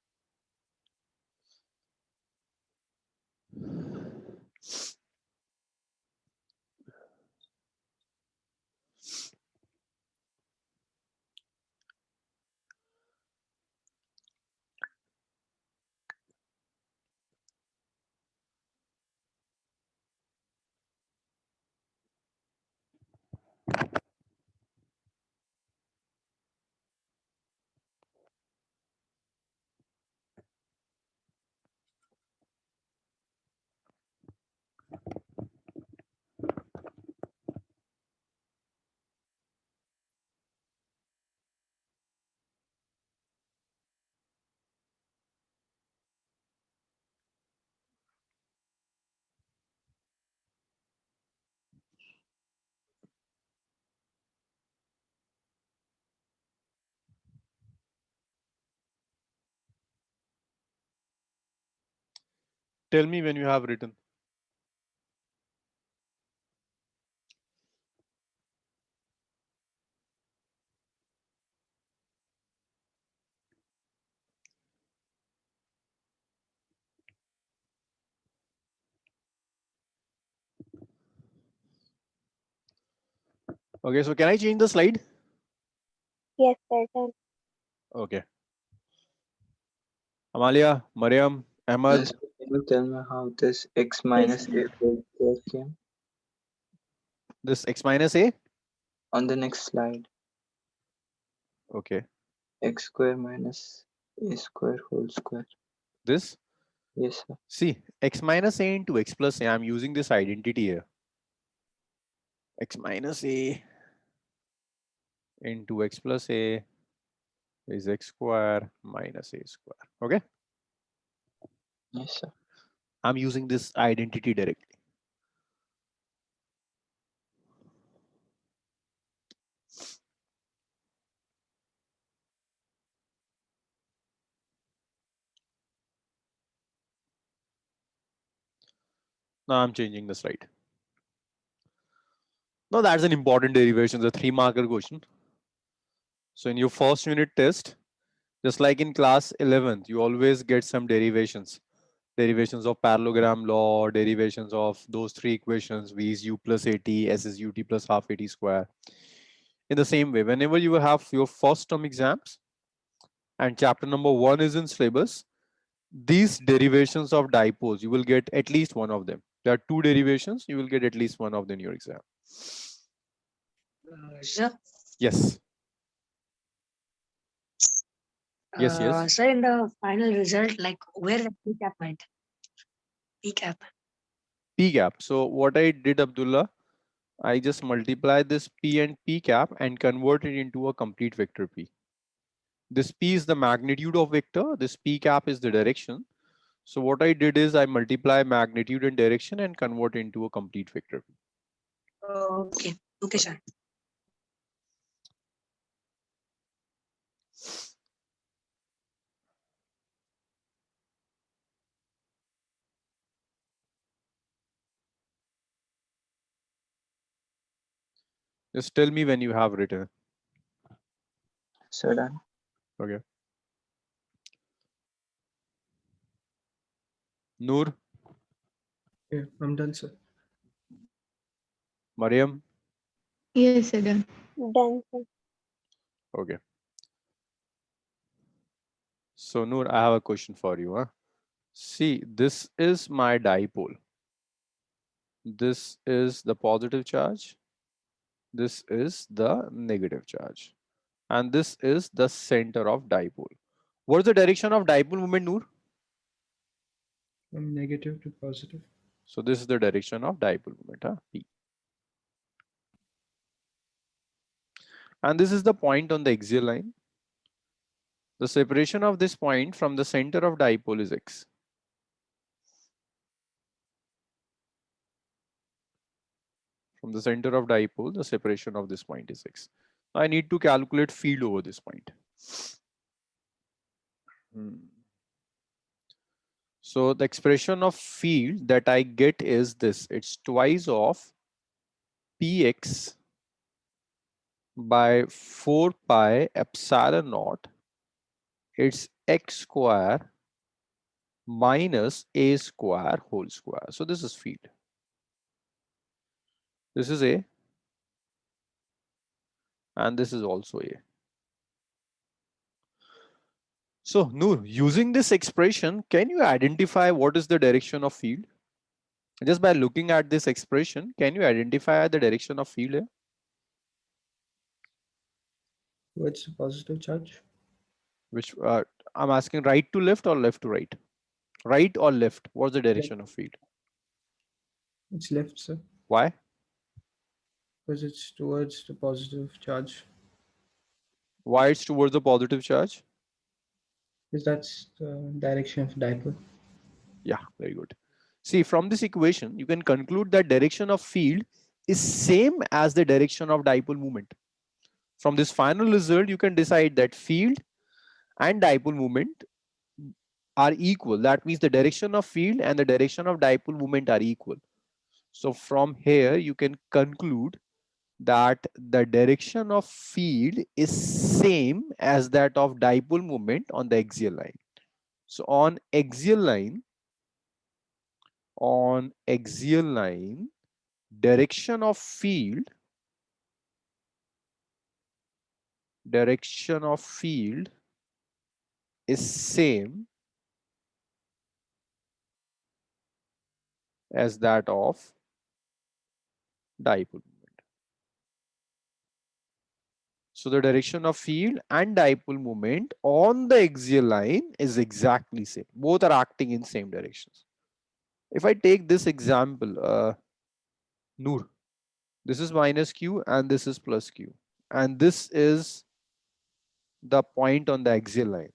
Tell me when you have written. Okay, so can I change the slide? Yes, sir. Done. Okay. Amalia, Mariam, Ahmad. So can you tell me how this x Yes, minus sir. a whole square came? This x minus a. On the next slide, Okay. x square minus a square whole square. This. Yes, sir. See, x minus a into x plus a. I'm using this identity here. X minus a into x plus a is x square minus a square. Okay. Yes, sir. I'm using this identity directly. Now I'm changing the slide. Now that's an important derivation, the 3-marker question. So in your first unit test, just like in class 11th, you always get some derivations. Derivations of parallelogram law, derivations of those 3 equations, v is u plus at, s is ut plus half at square. In the same way, whenever you have your first term exams and chapter number 1 is in syllabus, these derivations of dipoles, you will get at least one of them. There are 2 derivations, you will get at least one of them in your exam. Sir, Yes. Yes. sir, in the final result, like where the P cap went? P cap. P cap. So what I did, Abdullah, I just multiply this P and P cap and convert it into a complete vector P. This P is the magnitude of vector. This P cap is the direction. So what I did is I multiply magnitude and direction and convert into a complete vector P. Okay. Okay, sir. Just tell me when you have written. So done. Okay. Noor, Yeah, I'm done, sir. Mariam. Yes, sir. Done. Done, sir. Okay. So Noor, I have a question for you. Huh? See, this is my dipole. This is the positive charge. This is the negative charge. And this is the center of dipole. What is the direction of dipole moment, Noor? From negative to positive. So this is the direction of dipole moment, huh? P. And this is the point on the axial line. The separation of this point from the center of dipole is x. From the center of dipole, the separation of this point is x. I need to calculate field over this point. So the expression of field that I get is this. It's twice of px by 4 pi epsilon naught. It's x square minus a square whole square. So this is field. This is a. And this is also a. So Noor, using this expression, can you identify what is the direction of field? Just by looking at this expression, can you identify the direction of field here? What's the positive charge? Which I'm asking, right to left or left to right? Right or left? What's the direction of field? It's left, sir, Why? because it's towards the positive charge. Why it's towards the positive charge? Because that's the direction of dipole. Yeah, very good. See, from this equation, you can conclude that direction of field is same as the direction of dipole moment. From this final result, you can decide that field and dipole moment are equal. That means the direction of field and the direction of dipole moment are equal. So from here, you can conclude that the direction of field is same as that of dipole moment on the axial line. So on axial line, direction of field direction of field is same as that of dipole moment. So the direction of field and dipole moment on the axial line is exactly same. Both are acting in same directions. If I take this example, Noor, this is minus q and this is plus q, and this is the point on the axial line.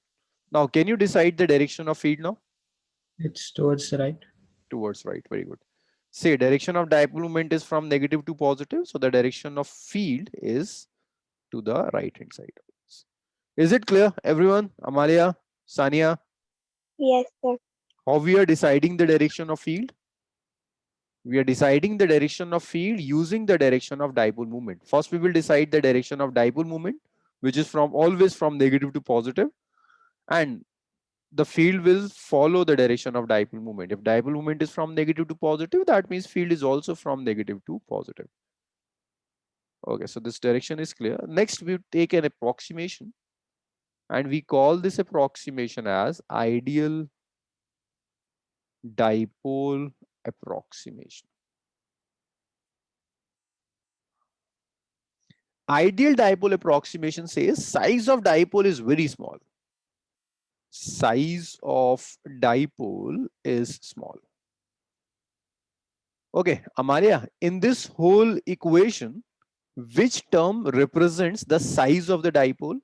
Now, can you decide the direction of field now? It's towards the right. Towards right, very good. Say direction of dipole moment is from negative to positive, so the direction of field is to the right hand side. Is it clear, everyone? Amalia, Sania, Yes, sir. how we are deciding the direction of field? We are deciding the direction of field using the direction of dipole moment. First, we will decide the direction of dipole moment, which is from always from negative to positive, and the field will follow the direction of dipole moment. If dipole moment is from negative to positive, that means field is also from negative to positive. Okay, so this direction is clear. Next, we take an approximation, and we call this approximation as ideal dipole approximation. Ideal dipole approximation says size of dipole is very small. Size of dipole is small. Okay, Amalia, in this whole equation, which term represents the size of the dipole?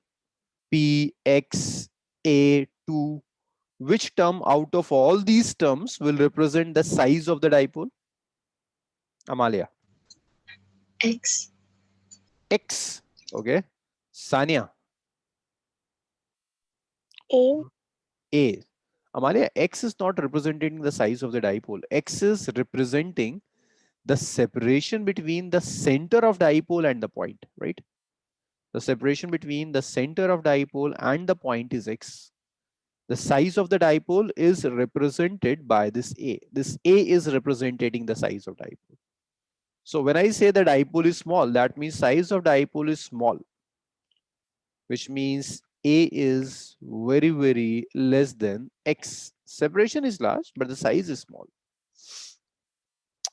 P, X, A, 2. Which term out of all these terms will represent the size of the dipole? Amalia. X. X. Okay. Sania. A. A. Amalia, X is not representing the size of the dipole. X is representing the separation between the center of dipole and the point, right? The separation between the center of dipole and the point is X. The size of the dipole is represented by this A. This A is representing the size of dipole. So when I say the dipole is small, that means size of dipole is small, which means A is very, very less than X. Separation is large, but the size is small.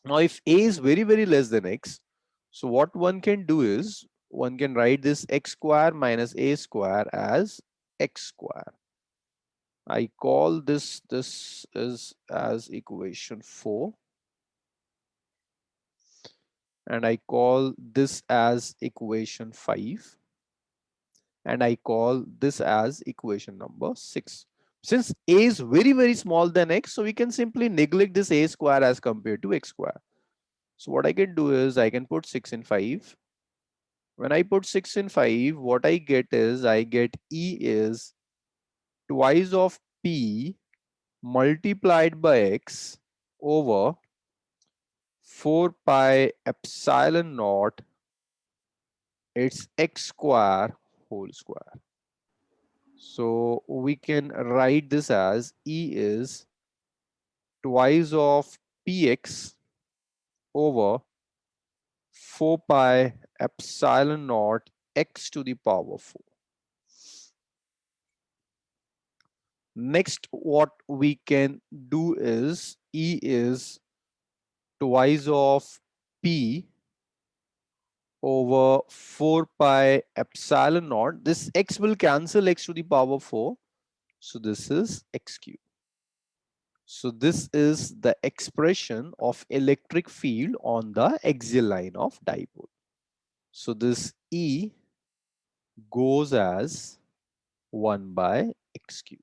Now, if A is very, very less than X, so what one can do is one can write this X square minus A square as X square. I call this is as equation 4. And I call this as equation 5. And I call this as equation number 6. Since A is very, very small than X, so we can simply neglect this A square as compared to X square. So what I can do is I can put 6 in 5. When I put 6 in 5, what I get is I get E is twice of P multiplied by X over 4 pi epsilon naught, it's X square whole square. So we can write this as E is twice of Px over 4 pi epsilon naught x to the power 4. Next, what we can do is E is twice of P over 4 pi epsilon naught. This x will cancel x to the power 4. So this is x cube. So this is the expression of electric field on the axial line of dipole. So this E goes as 1 by x cube.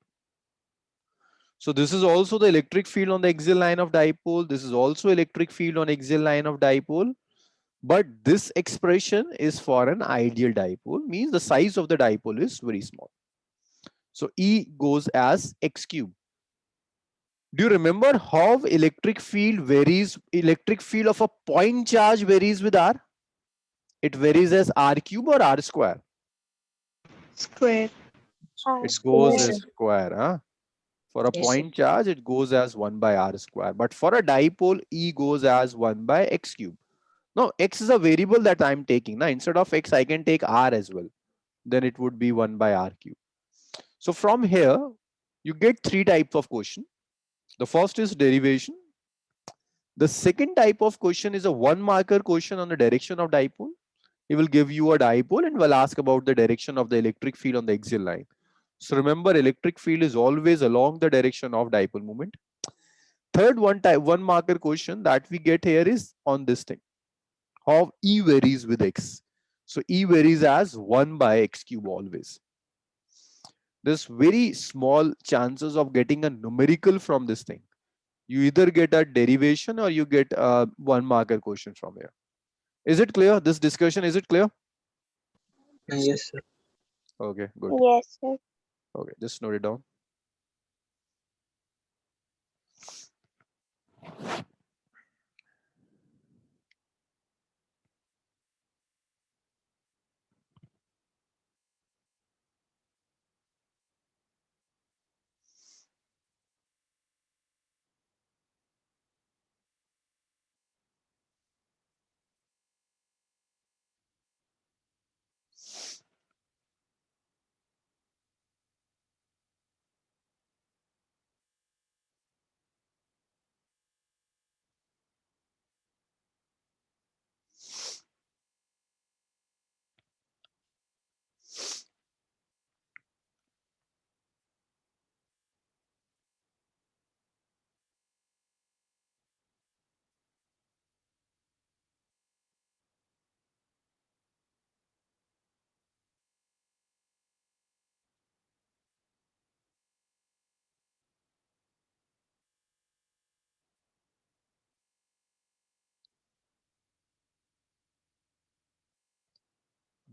So this is also the electric field on the axial line of dipole. This is also electric field on axial line of dipole. But this expression is for an ideal dipole, means the size of the dipole is very small. So E goes as x cube. Do you remember how electric field varies? Electric field of a point charge varies with R. It varies as R cube or R square. Square. It goes Yes, as sir. square. Huh? For a Yes, sir. point charge, it goes as 1 by R square. But for a dipole, E goes as 1 by x cube. Now, x is a variable that I'm taking. Now, instead of x, I can take R as well. then it would be 1 by r cube. So from here, you get three types of question. The first is derivation. The second type of question is a one marker question on the direction of dipole. He will give you a dipole and will ask about the direction of the electric field on the axial line. So remember, electric field is always along the direction of dipole moment. Third one marker question that we get here is on this thing. How E varies with X. So E varies as 1 by X cube always. There's very small chances of getting a numerical from this thing. You either get a derivation or you get a one marker question from here. Is it clear? This discussion, is it clear? Yes, sir. Okay, good. Yes, sir. Okay, just note it down.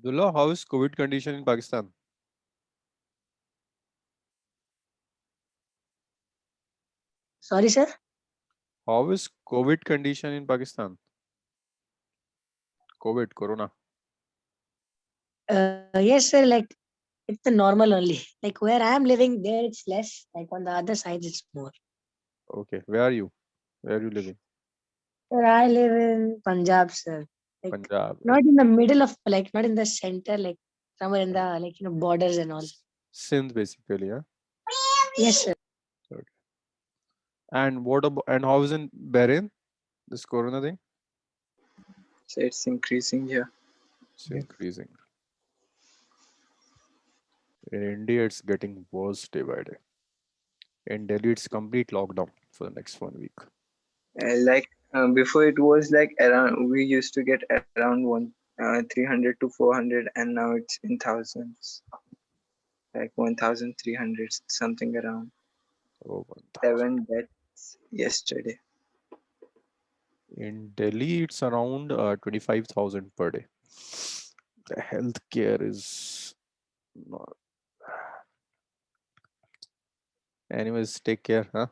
Abdullah, how is COVID condition in Pakistan? Sorry, sir. How is COVID condition in Pakistan? COVID, Corona. Yes, sir. Like it's the normal only. Like where I am living, there it's less. Like on the other side, it's more. Okay, where are you? Where are you living? Sir, I live in Punjab, sir. Like Punjab. not in the middle of, like not in the center, like somewhere in the borders and all. Sindh basically, yeah. Yes, sir. And what about, and how is in Bahrain? This Corona thing? So it's increasing here. It's increasing. In India, it's getting worse day by day. In Delhi, it's complete lockdown for the next 1 week. Before it was like around, we used to get around 300 to 400, and now it's in thousands, like 1,300 something around. Oh, 1,000. 7 deaths yesterday. In Delhi, it's around 25,000 per day. The healthcare is not. Anyways, take care, huh?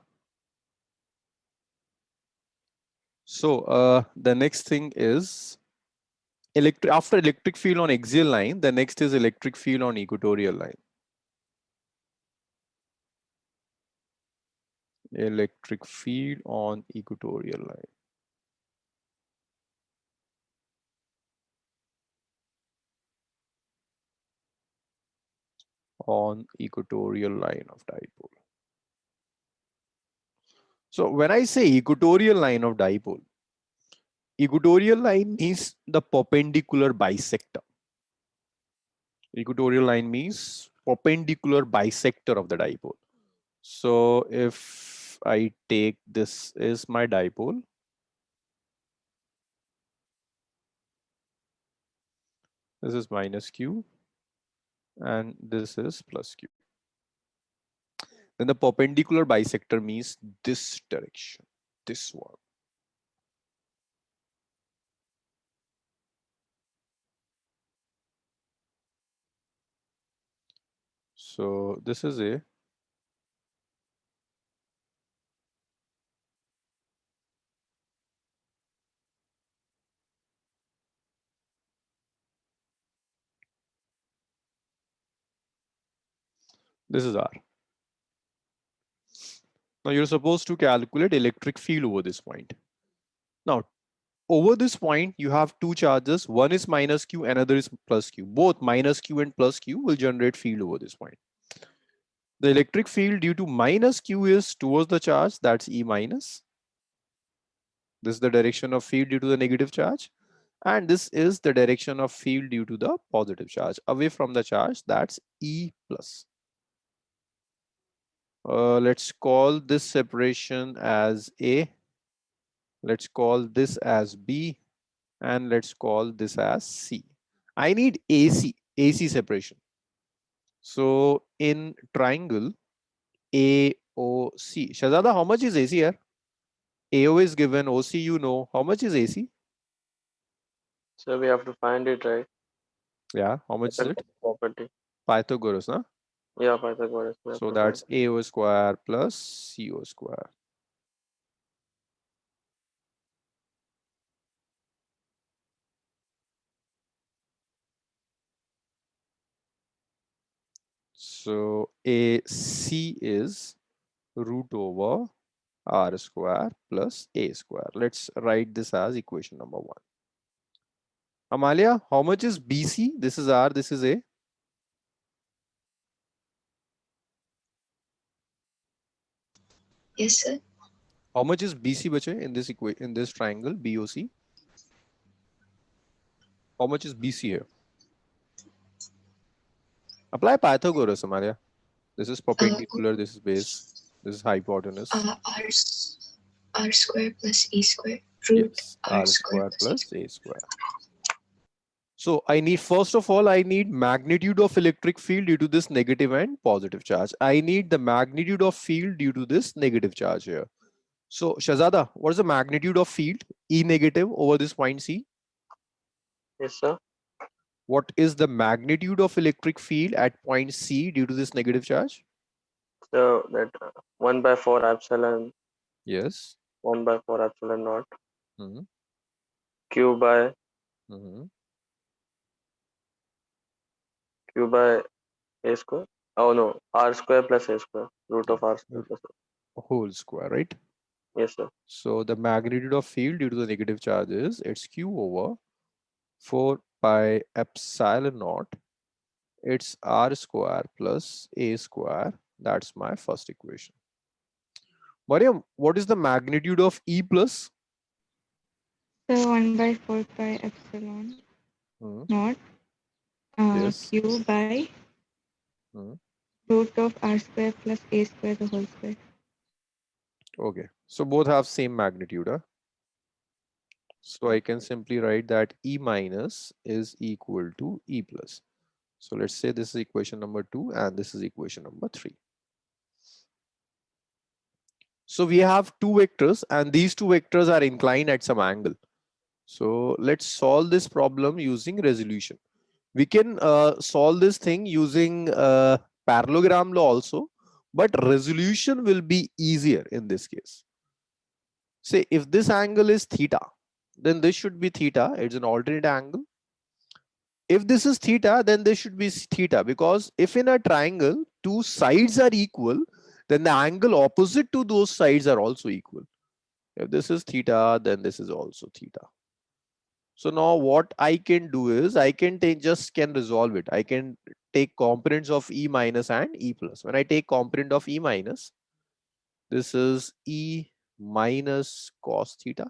So the next thing is after electric field on axial line, the next is electric field on equatorial line. Electric field on equatorial line. On equatorial line of dipole. So when I say equatorial line of dipole, equatorial line means the perpendicular bisector. Equatorial line means perpendicular bisector of the dipole. So if I take this is my dipole, this is minus q, and this is plus q. Then the perpendicular bisector means this direction, this one. So this is a this is R. Now you're supposed to calculate electric field over this point. Now, over this point, you have two charges. One is minus Q, another is plus Q. Both minus Q and plus Q will generate field over this point. The electric field due to minus Q is towards the charge, that's E minus. This is the direction of field due to the negative charge. And this is the direction of field due to the positive charge. Away from the charge, that's E plus. Let's call this separation as A. Let's call this as B. And let's call this as C. I need AC separation. So in triangle AOC, Shahzada, how much is AC here? AO is given, OC you know. How much is AC? So we have to find it, right? Yeah, how much is it? Property. Pythagoras, huh? Yeah, Pythagoras. we have So to that's find. AO square plus CO square. So AC is root over R square plus A square. Let's write this as equation number 1. Amalia, how much is BC? This is R, this is A. Yes, sir. How much is BC bache in this in this triangle BOC? How much is BC here? Apply Pythagoras, Amalia. This is perpendicular, this is base, this is hypotenuse. R square plus E square root Yes, R R square square plus A square. So I need, first of all, I need magnitude of electric field due to this negative and positive charge. I need the magnitude of field due to this negative charge here. So Shahzada, what is the magnitude of field E negative over this point C? Yes, sir. What is the magnitude of electric field at point C due to this negative charge? So that 1/4 epsilon, Yes. 1/4 epsilon naught, Mhm. Q by Mhm. A square. Oh no, R square plus A square, root of R square plus A. Whole square, right? Yes, sir. So the magnitude of field due to the negative charge is it's Q over 4 pi epsilon naught. It's R square plus A square. That's my first equation. Mariam, what is the magnitude of E plus? So 1/4 pi epsilon Hmm. naught Yes. Q by Hmm. root of R square plus A square the whole square. Okay. So both have same magnitude. Huh? So I can simply write that E minus is equal to E plus. So let's say this is equation number 2 and this is equation number 3. So we have two vectors and these two vectors are inclined at some angle. So let's solve this problem using resolution. We can solve this thing using parallelogram law also, but resolution will be easier in this case. Say if this angle is theta, then this should be theta. It's an alternate angle. If this is theta, then this should be theta, because if in a triangle two sides are equal, then the angle opposite to those sides are also equal. If this is theta, then this is also theta. So now what I can do is I can can resolve it. I can take components of E minus and E plus. When I take component of E minus, this is E minus cos theta.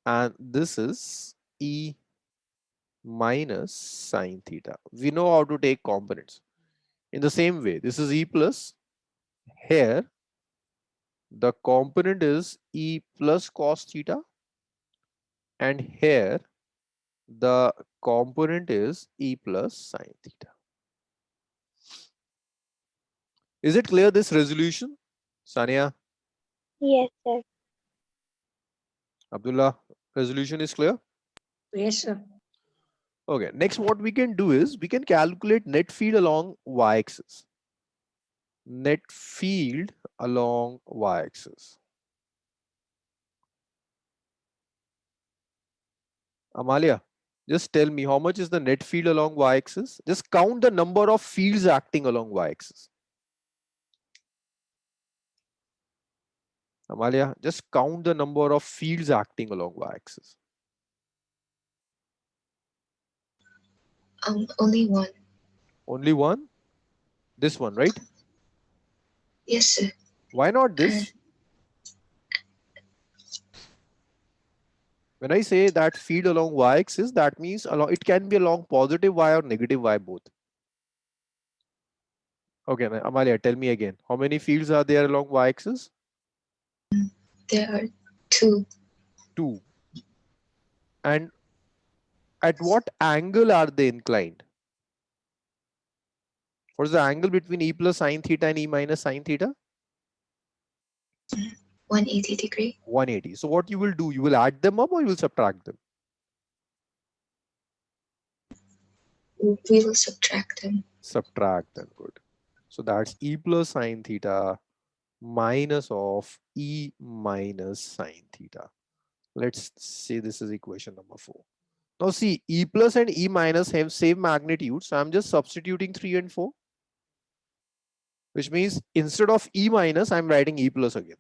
And this is E minus sine theta. We know how to take components. In the same way, this is E plus. Here, the component is E plus cos theta. And here, the component is E plus sine theta. Is it clear, this resolution? Sania, Yes, sir. Abdullah, resolution is clear? Yes, sir. Okay, next what we can do is we can calculate net field along y-axis. Net field along y-axis. Amalia, just tell me how much is the net field along y-axis? Just count the number of fields acting along y-axis. Amalia, just count the number of fields acting along y-axis. Only one. Only one? This one, right? Yes, sir. Why not this? When I say that field along y-axis, that means along, it can be along positive y or negative y both. Okay, now, Amalia, tell me again. How many fields are there along y-axis? There are two. 2. And at what angle are they inclined? What is the angle between e plus sine theta and e minus sine theta? 180 degree. 180. So what you will do, you will add them up or you will subtract them? We will subtract them. Subtract them, good. So that's e plus sine theta minus of e minus sine theta. Let's say this is equation number 4. Now see, e plus and e minus have same magnitude. So I'm just substituting 3 and 4. Which means instead of e minus, I'm writing e plus again.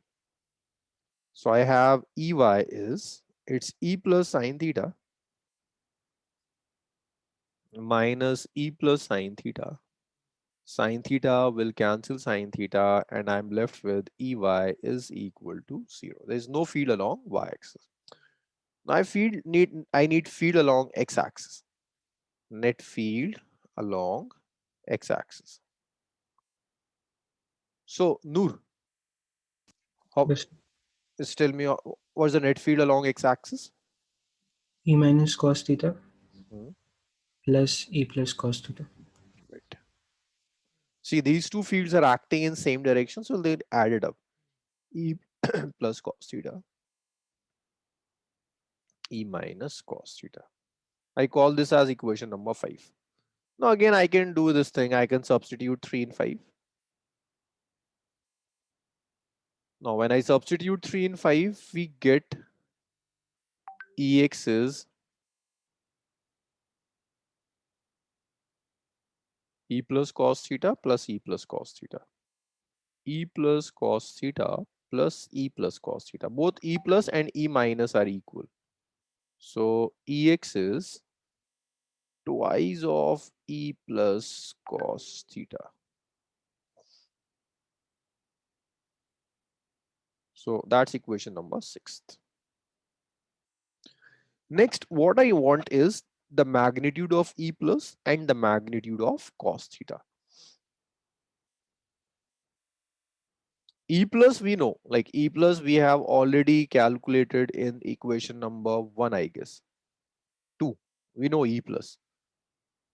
So I have ey is, it's e plus sine theta minus e plus sine theta. Sine theta will cancel sine theta and I'm left with ey is equal to 0. There is no field along y-axis. Now I need field along x-axis. Net field along x-axis. So Noor, how, Yes. just tell me what's the net field along x-axis? E minus cos theta Hmm. plus E plus cos theta. Right. See, these two fields are acting in same direction, so they added up. E plus cos theta, E minus cos theta. I call this as equation number 5. Now again, I can do this thing. I can substitute 3 in 5. Now when I substitute 3 in 5, we get Ex is E plus cos theta plus E plus cos theta. E plus cos theta plus E plus cos theta. Both E plus and E minus are equal. So Ex is twice of E plus cos theta. So that's equation number 6. Next, what I want is the magnitude of E plus and the magnitude of cos theta. E plus we know, like E plus we have already calculated in equation number 1, I guess. 2, we know E plus.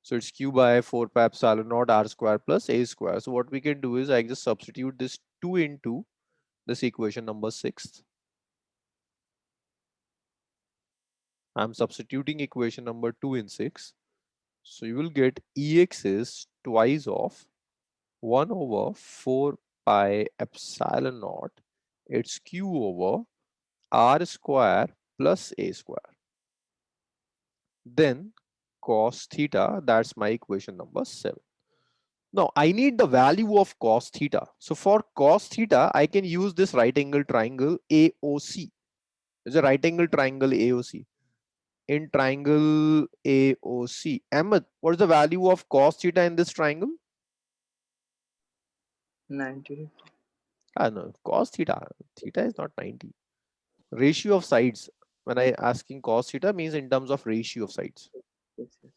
So it's q by 4 pi epsilon naught r square plus a square. So what we can do is I just substitute this 2 into this equation number 6. I'm substituting equation number 2 in 6. So you will get Ex is twice of 1 over 4 pi epsilon naught. It's q over r square plus a square. Then cos theta, that's my equation number 7. Now I need the value of cos theta. So for cos theta, I can use this right angle triangle AOC. There's a right angle triangle AOC. In triangle AOC, Ahmed, what is the value of cos theta in this triangle? 90. No, cos theta. Theta is not 90. Ratio of sides. When I asking cos theta means in terms of ratio of sides. Yes, yes.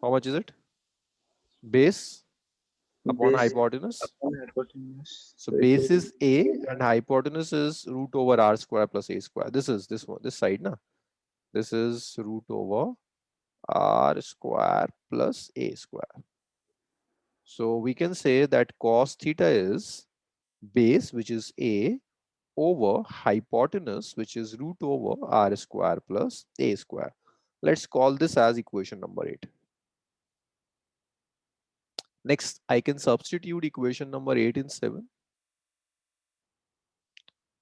How much is it? Base upon Base hypotenuse. upon hypotenuse. So it base will is a and hypotenuse is root over r square plus a square. This is this one, this side, na. This is root over r square plus a square. So we can say that cos theta is base, which is a, over hypotenuse, which is root over r square plus a square. Let's call this as equation number 8. Next, I can substitute equation number 8 in 7.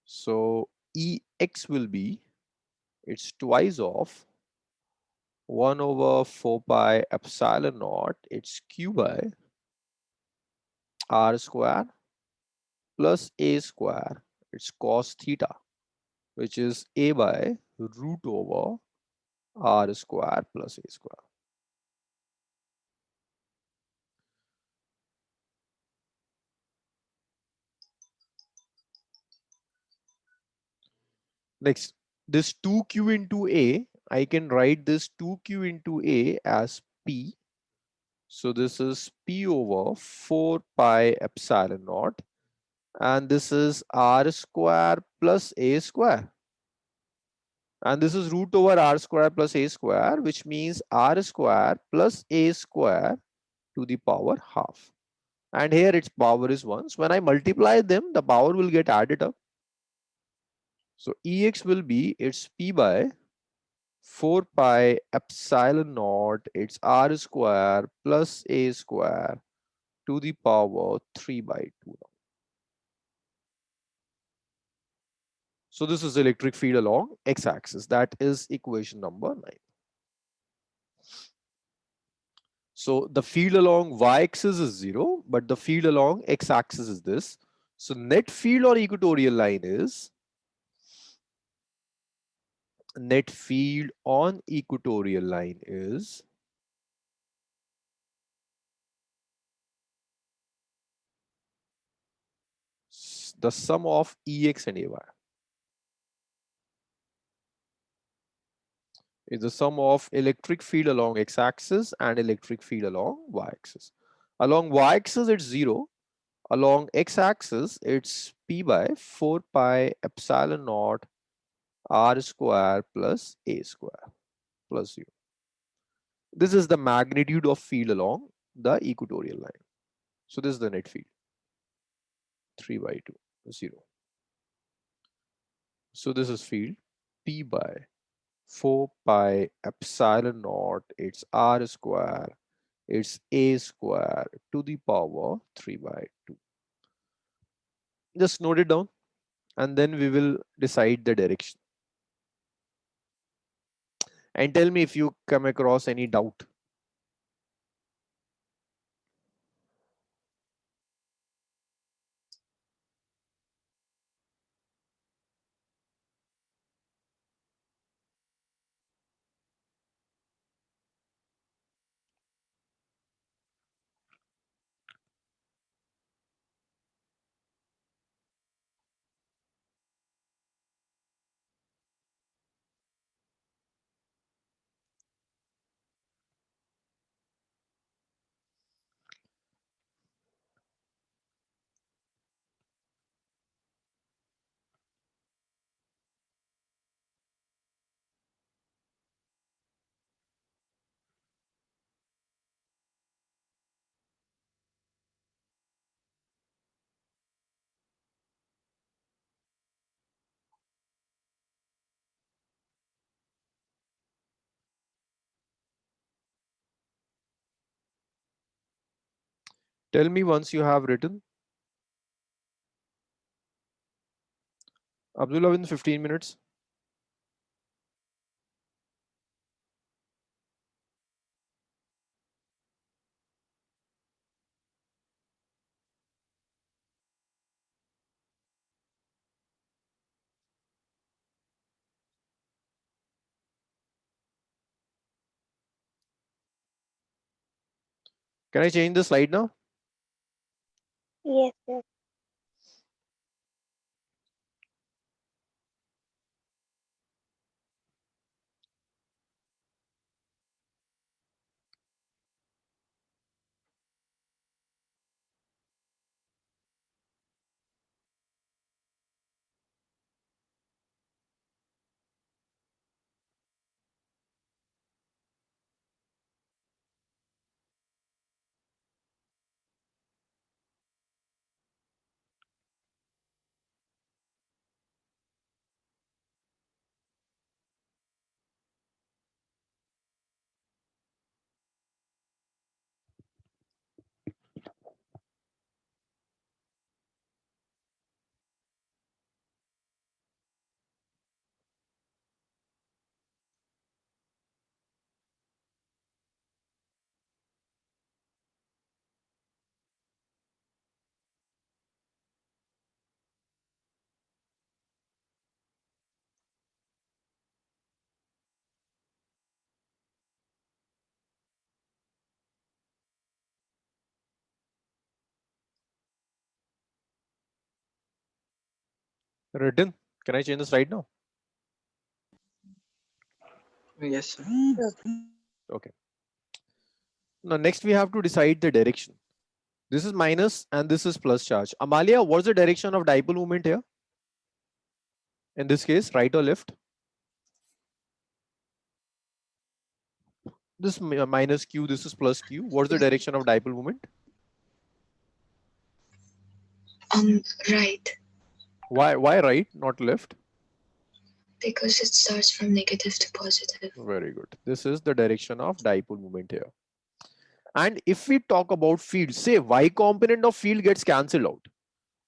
So Ex will be, it's twice of 1 over 4 pi epsilon naught, it's q by r square plus a square It's cos theta, which is a by root over r square plus a square. Next, this 2q into a, I can write this 2q into a as p. So this is p over 4 pi epsilon naught, and this is r square plus a square. And this is root over r square plus a square, which means r square plus a square to the power half. And here its power is 1. So when I multiply them, the power will get added up. So Ex will be its p by 4 pi epsilon naught, it's r square plus a square to the power 3 by 2. So this is electric field along x-axis. That is equation number 9. So the field along y-axis is 0, but the field along x-axis is this. So net field or equatorial line is net field on equatorial line is the sum of Ex and Ay. Is the sum of electric field along x-axis and electric field along y-axis. Along y-axis it's 0. Along x-axis it's p by 4 pi epsilon naught r square plus a square plus 0. This is the magnitude of field along the equatorial line. So this is the net field, 3 by 2, 0. So this is field p by 4 pi epsilon naught, it's r square, it's a square to the power 3 by 2. Just note it down and then we will decide the direction. And tell me if you come across any doubt. Tell me once you have written. Abdullah, within 15 minutes. Can I change the slide now? Yes, sir. Written. Can I change this right now? Yes, sir. Okay. Now next we have to decide the direction. This is minus and this is plus charge. Amalia, what's the direction of dipole moment here? In this case, right or left? This minus q, this is plus q. What's the direction of dipole moment? Right, Why right, not left? because it starts from negative to positive. Very good. This is the direction of dipole moment here. And if we talk about field, say y component of field gets cancelled out.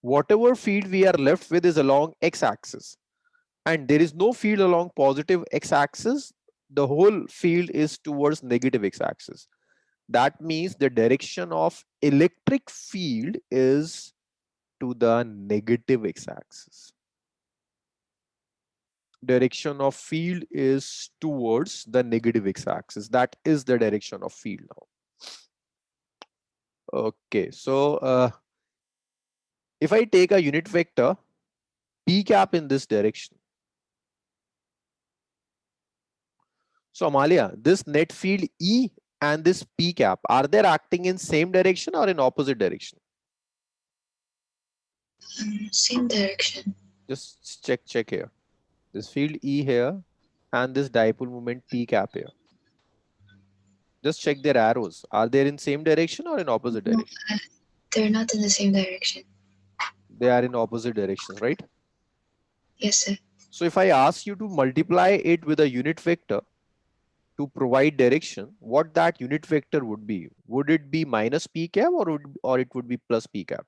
Whatever field we are left with is along x-axis. And there is no field along positive x-axis. The whole field is towards negative x-axis. That means the direction of electric field is to the negative x-axis. Direction of field is towards the negative x-axis. That is the direction of field now. Okay, so if I take a unit vector p cap in this direction. So Amalia, this net field E and this p cap, are they acting in same direction or in opposite direction? Same direction. Just check here. This field E here and this dipole moment p cap here. Just check their arrows. Are they in same direction or in opposite No, direction? they're not in the same direction. They are in opposite directions, right? Yes, sir. So if I ask you to multiply it with a unit vector to provide direction, what that unit vector would be? Would it be minus p cap or it would be plus p cap?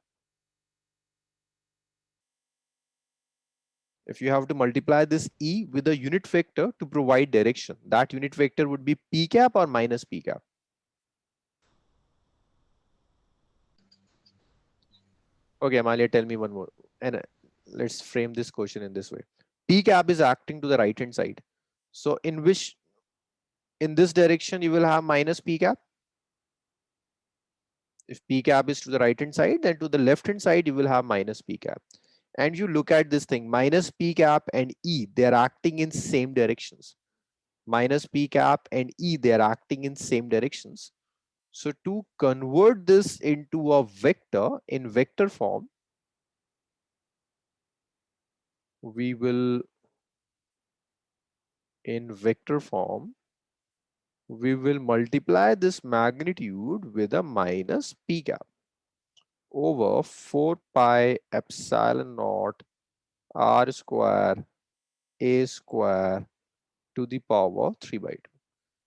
If you have to multiply this E with a unit vector to provide direction, that unit vector would be p cap or minus p cap? Okay, Amalia, tell me one more. And let's frame this question in this way. P cap is acting to the right hand side. So in this direction, you will have minus p cap. If p cap is to the right hand side, then to the left hand side, you will have minus p cap. And you look at this thing, minus p cap and E, they are acting in same directions. Minus p cap and E, they are acting in same directions. So to convert this into a vector in vector form, we will, in vector form, we will multiply this magnitude with a minus p cap over 4 pi epsilon naught r square a square to the power 3 by 2.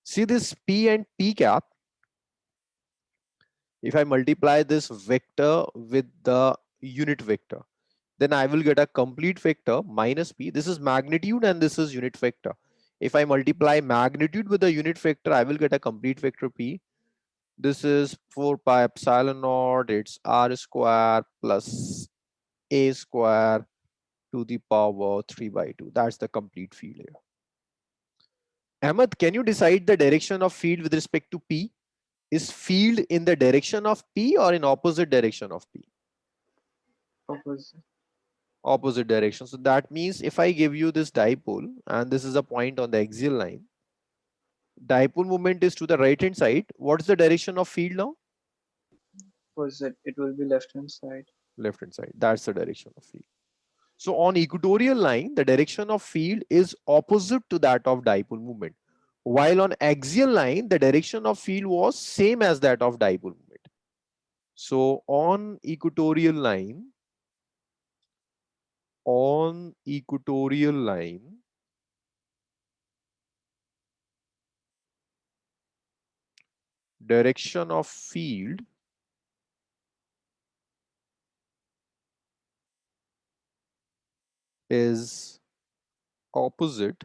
See this p and p cap. If I multiply this vector with the unit vector, then I will get a complete vector minus p. This is magnitude and this is unit vector. If I multiply magnitude with the unit vector, I will get a complete vector p. This is 4 pi epsilon naught, it's r square plus a square to the power 3 by 2. That's the complete field here. Ahmed, can you decide the direction of field with respect to P? Is field in the direction of P or in opposite direction of P? Opposite. Opposite direction. So that means if I give you this dipole and this is a point on the axial line, dipole moment is to the right hand side. What's the direction of field now? Opposite. It will be left hand side. Left hand side. That's the direction of field. So on equatorial line, the direction of field is opposite to that of dipole moment. While on axial line, the direction of field was same as that of dipole moment. So on equatorial line, direction of field is opposite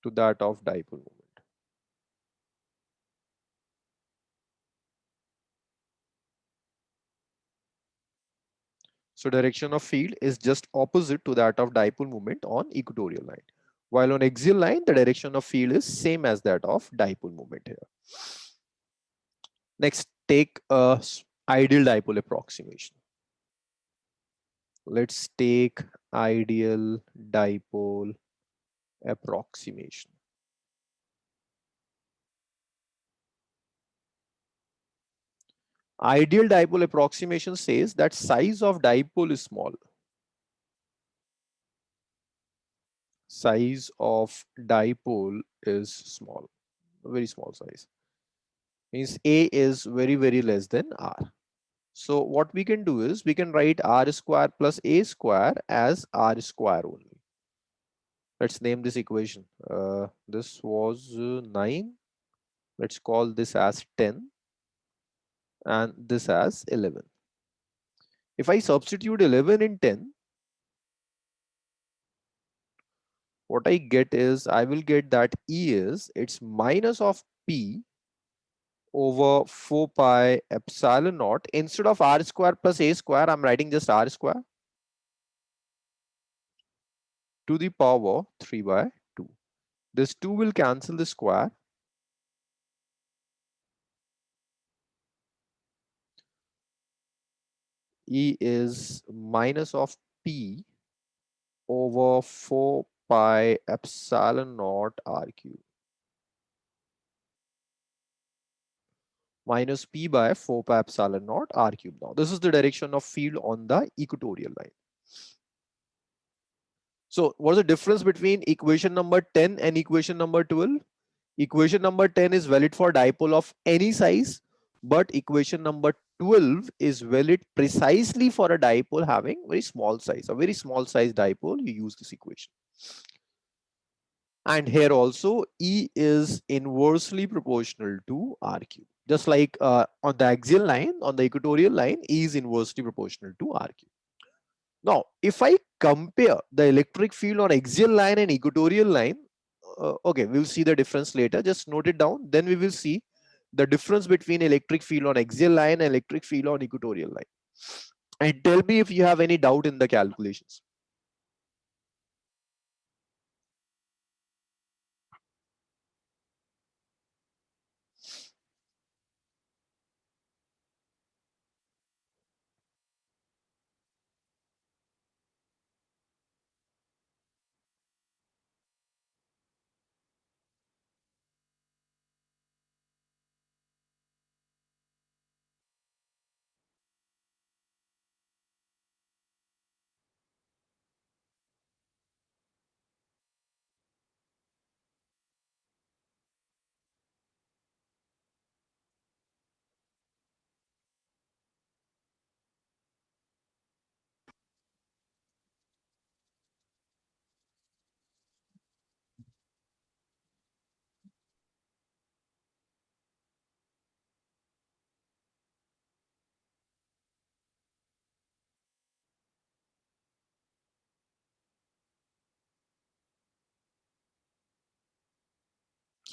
to that of dipole moment. So direction of field is just opposite to that of dipole moment on equatorial line. While on axial line, the direction of field is same as that of dipole moment here. Next, take a ideal dipole approximation. Let's take ideal dipole approximation. Ideal dipole approximation says that size of dipole is small. Size of dipole is small, very small size. Means A is very less than R. So what we can do is we can write R square plus A square as R square only. Let's name this equation. This was 9. Let's call this as 10 and this as 11. If I substitute 11 in 10, what I get is I will get that E is it's minus of P over 4 pi epsilon naught. Instead of R square plus A square, I'm writing just R square to the power 3 by 2. This 2 will cancel the square. E is minus of P over 4 pi epsilon naught R cube. Minus P by 4 pi epsilon naught R cube. Now, this is the direction of field on the equatorial line. So, what's the difference between equation number 10 and equation number 12? Equation number 10 is valid for dipole of any size, but equation number 12 is valid precisely for a dipole having very small size. A very small size dipole, you use this equation. And here also, E is inversely proportional to R cube. Just like on the axial line, on the equatorial line, E is inversely proportional to R cube. Now, if I compare the electric field on axial line and equatorial line, okay, we'll see the difference later. Just note it down. Then we will see the difference between electric field on axial line and electric field on equatorial line. And tell me if you have any doubt in the calculations.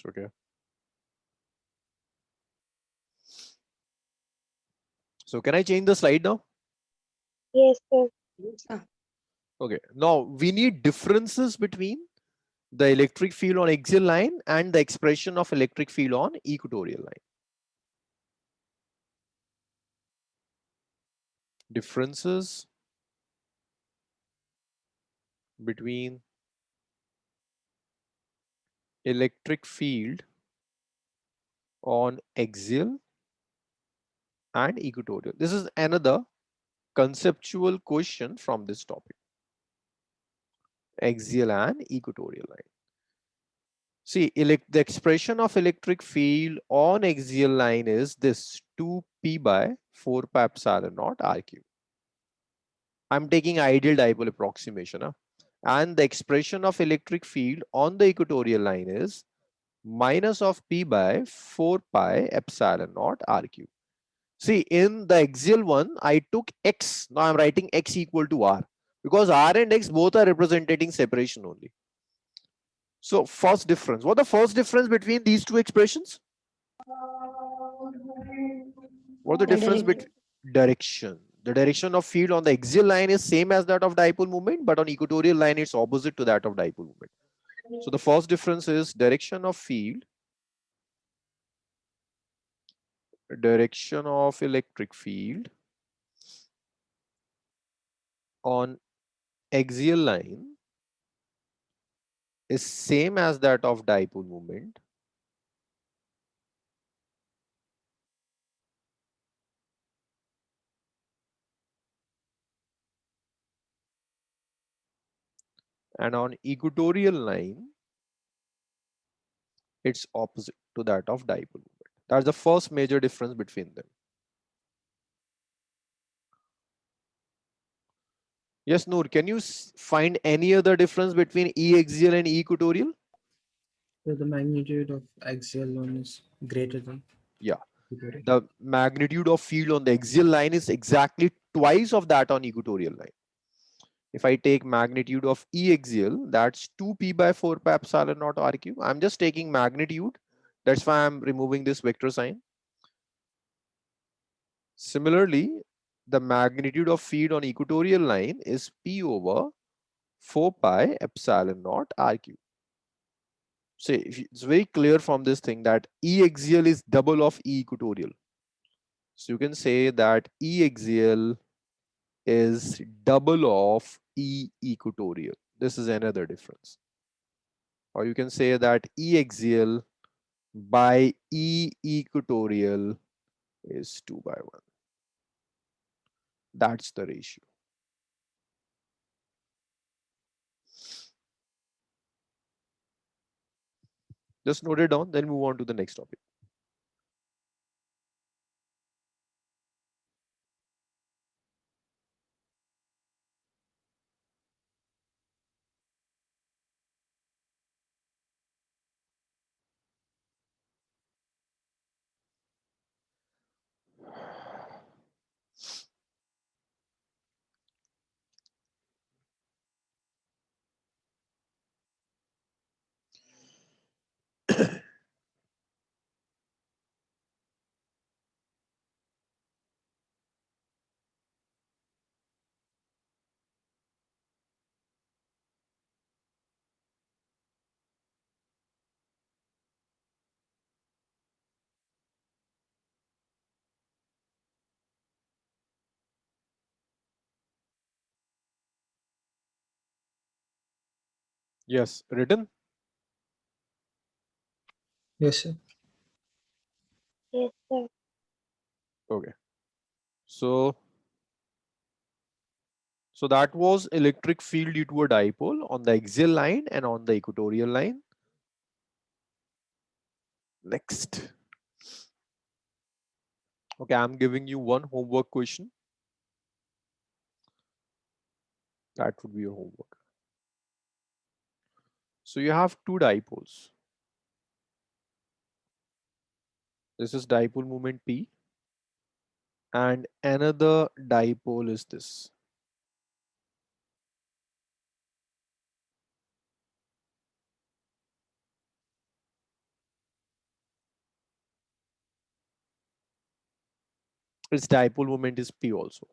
Okay. So can I change the slide now? Yes, sir. Okay. Now we need differences between the electric field on axial line and the expression of electric field on equatorial line. Differences between electric field on axial and equatorial. This is another conceptual question from this topic. Axial and equatorial line. See, the expression of electric field on axial line is this 2p by 4 pi epsilon naught r cube. I'm taking ideal dipole approximation. And the expression of electric field on the equatorial line is minus of p by 4 pi epsilon naught r cube. See, in the axial one, I took x. Now I'm writing x equal to r because r and x both are representing separation only. So first difference. What the first difference between these two expressions? What the difference between direction? The direction of field on the axial line is same as that of dipole moment, but on equatorial line it's opposite to that of dipole moment. So the first difference is direction of field. direction of electric field on axial line is same as that of dipole moment and on equatorial line it's opposite to that of dipole moment. That's the first major difference between them. Yes, Noor, can you find any other difference between E axial and E equatorial? So the magnitude of axial one is greater than Yeah, equatorial. the magnitude of field on the axial line is exactly twice of that on equatorial line. If I take magnitude of E axial, that's 2p by 4 pi epsilon naught r cube. I'm just taking magnitude. That's why I'm removing this vector sign. Similarly, the magnitude of field on equatorial line is p over 4 pi epsilon naught r cube. So it's very clear from this thing that E axial is double of E equatorial. So you can say that E axial is double of E equatorial. This is another difference. Or you can say that E axial by E equatorial is 2 by 1. That's the ratio. Just note it down, then move on to the next topic. Yes, written. Yes, sir. Yes, sir. Okay. So that was electric field due to a dipole on the axial line and on the equatorial line. Next. Okay, I'm giving you one homework question. That would be your homework. So you have two dipoles. This is dipole moment P and another dipole is this. Its dipole moment is P also.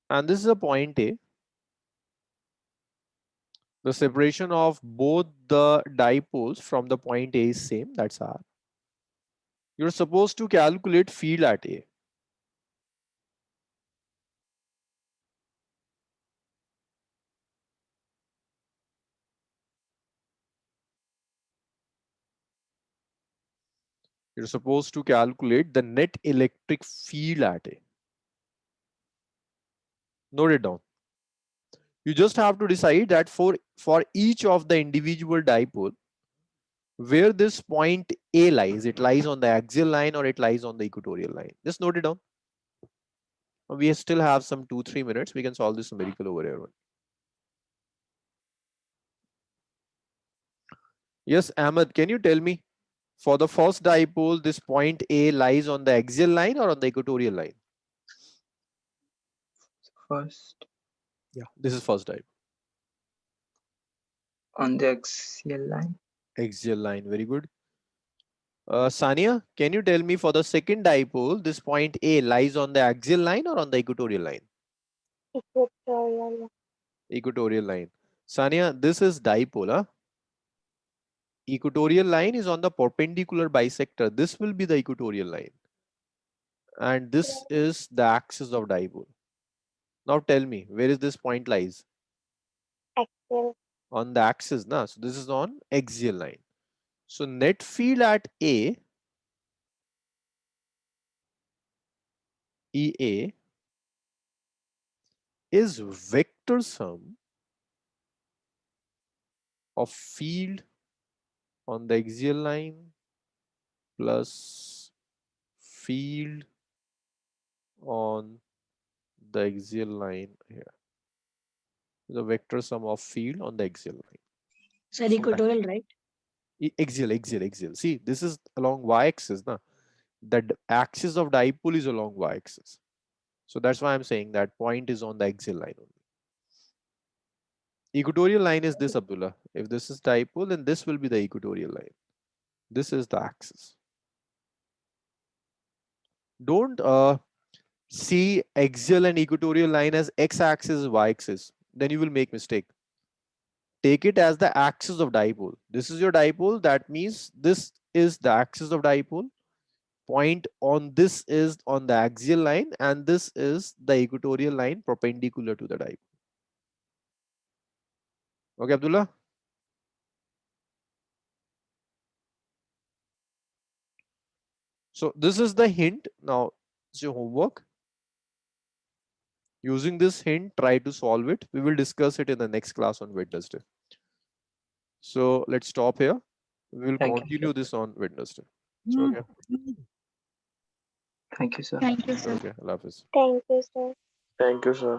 And this is a point A. The separation of both the dipoles from the point A is same, that's R. You're supposed to calculate field at A. You're supposed to calculate the net electric field at A. Note it down. You just have to decide that for each of the individual dipole, where this point A lies, it lies on the axial line or it lies on the equatorial line. Just note it down. We still have some 2-3 minutes. We can solve this numerical over here. Yes, Ahmed, can you tell me for the first dipole, this point A lies on the axial line or on the equatorial line? First, Yeah, this is first dipole. on the axial line. Axial line, very good. Sania, can you tell me for the second dipole, this point A lies on the axial line or on the equatorial line? Equatorial. Equatorial line. Sania, this is dipole, huh? equatorial line is on the perpendicular bisector. This will be the equatorial line. And this is the axis of dipole. Now tell me, where is this point lies? Axial. On the axis, na? So this is on axial line. So net field at A, EA, is vector sum of field on the axial line plus field on the axial line here. The vector sum of field on the axial line. Sir, So equatorial, right? axial. See, this is along y-axis, na? The axis of dipole is along y-axis. So that's why I'm saying that point is on the axial line only. Equatorial line is this, Abdullah. If this is dipole, then this will be the equatorial line. This is the axis. Don't see axial and equatorial line as x-axis, y-axis. Then you will make mistake. Take it as the axis of dipole. This is your dipole. That means this is the axis of dipole. Point on this is on the axial line, and this is the equatorial line perpendicular to the dipole. Okay, Abdullah? So this is the hint. Now it's your homework. Using this hint, try to solve it. We will discuss it in the next class on Wednesday. So let's stop here. We will Thank you, continue this on Wednesday. Hmm. So, okay. Thank you, sir. Thank you, sir. Okay. Allah Hafiz. Thank you, sir. Thank you, sir.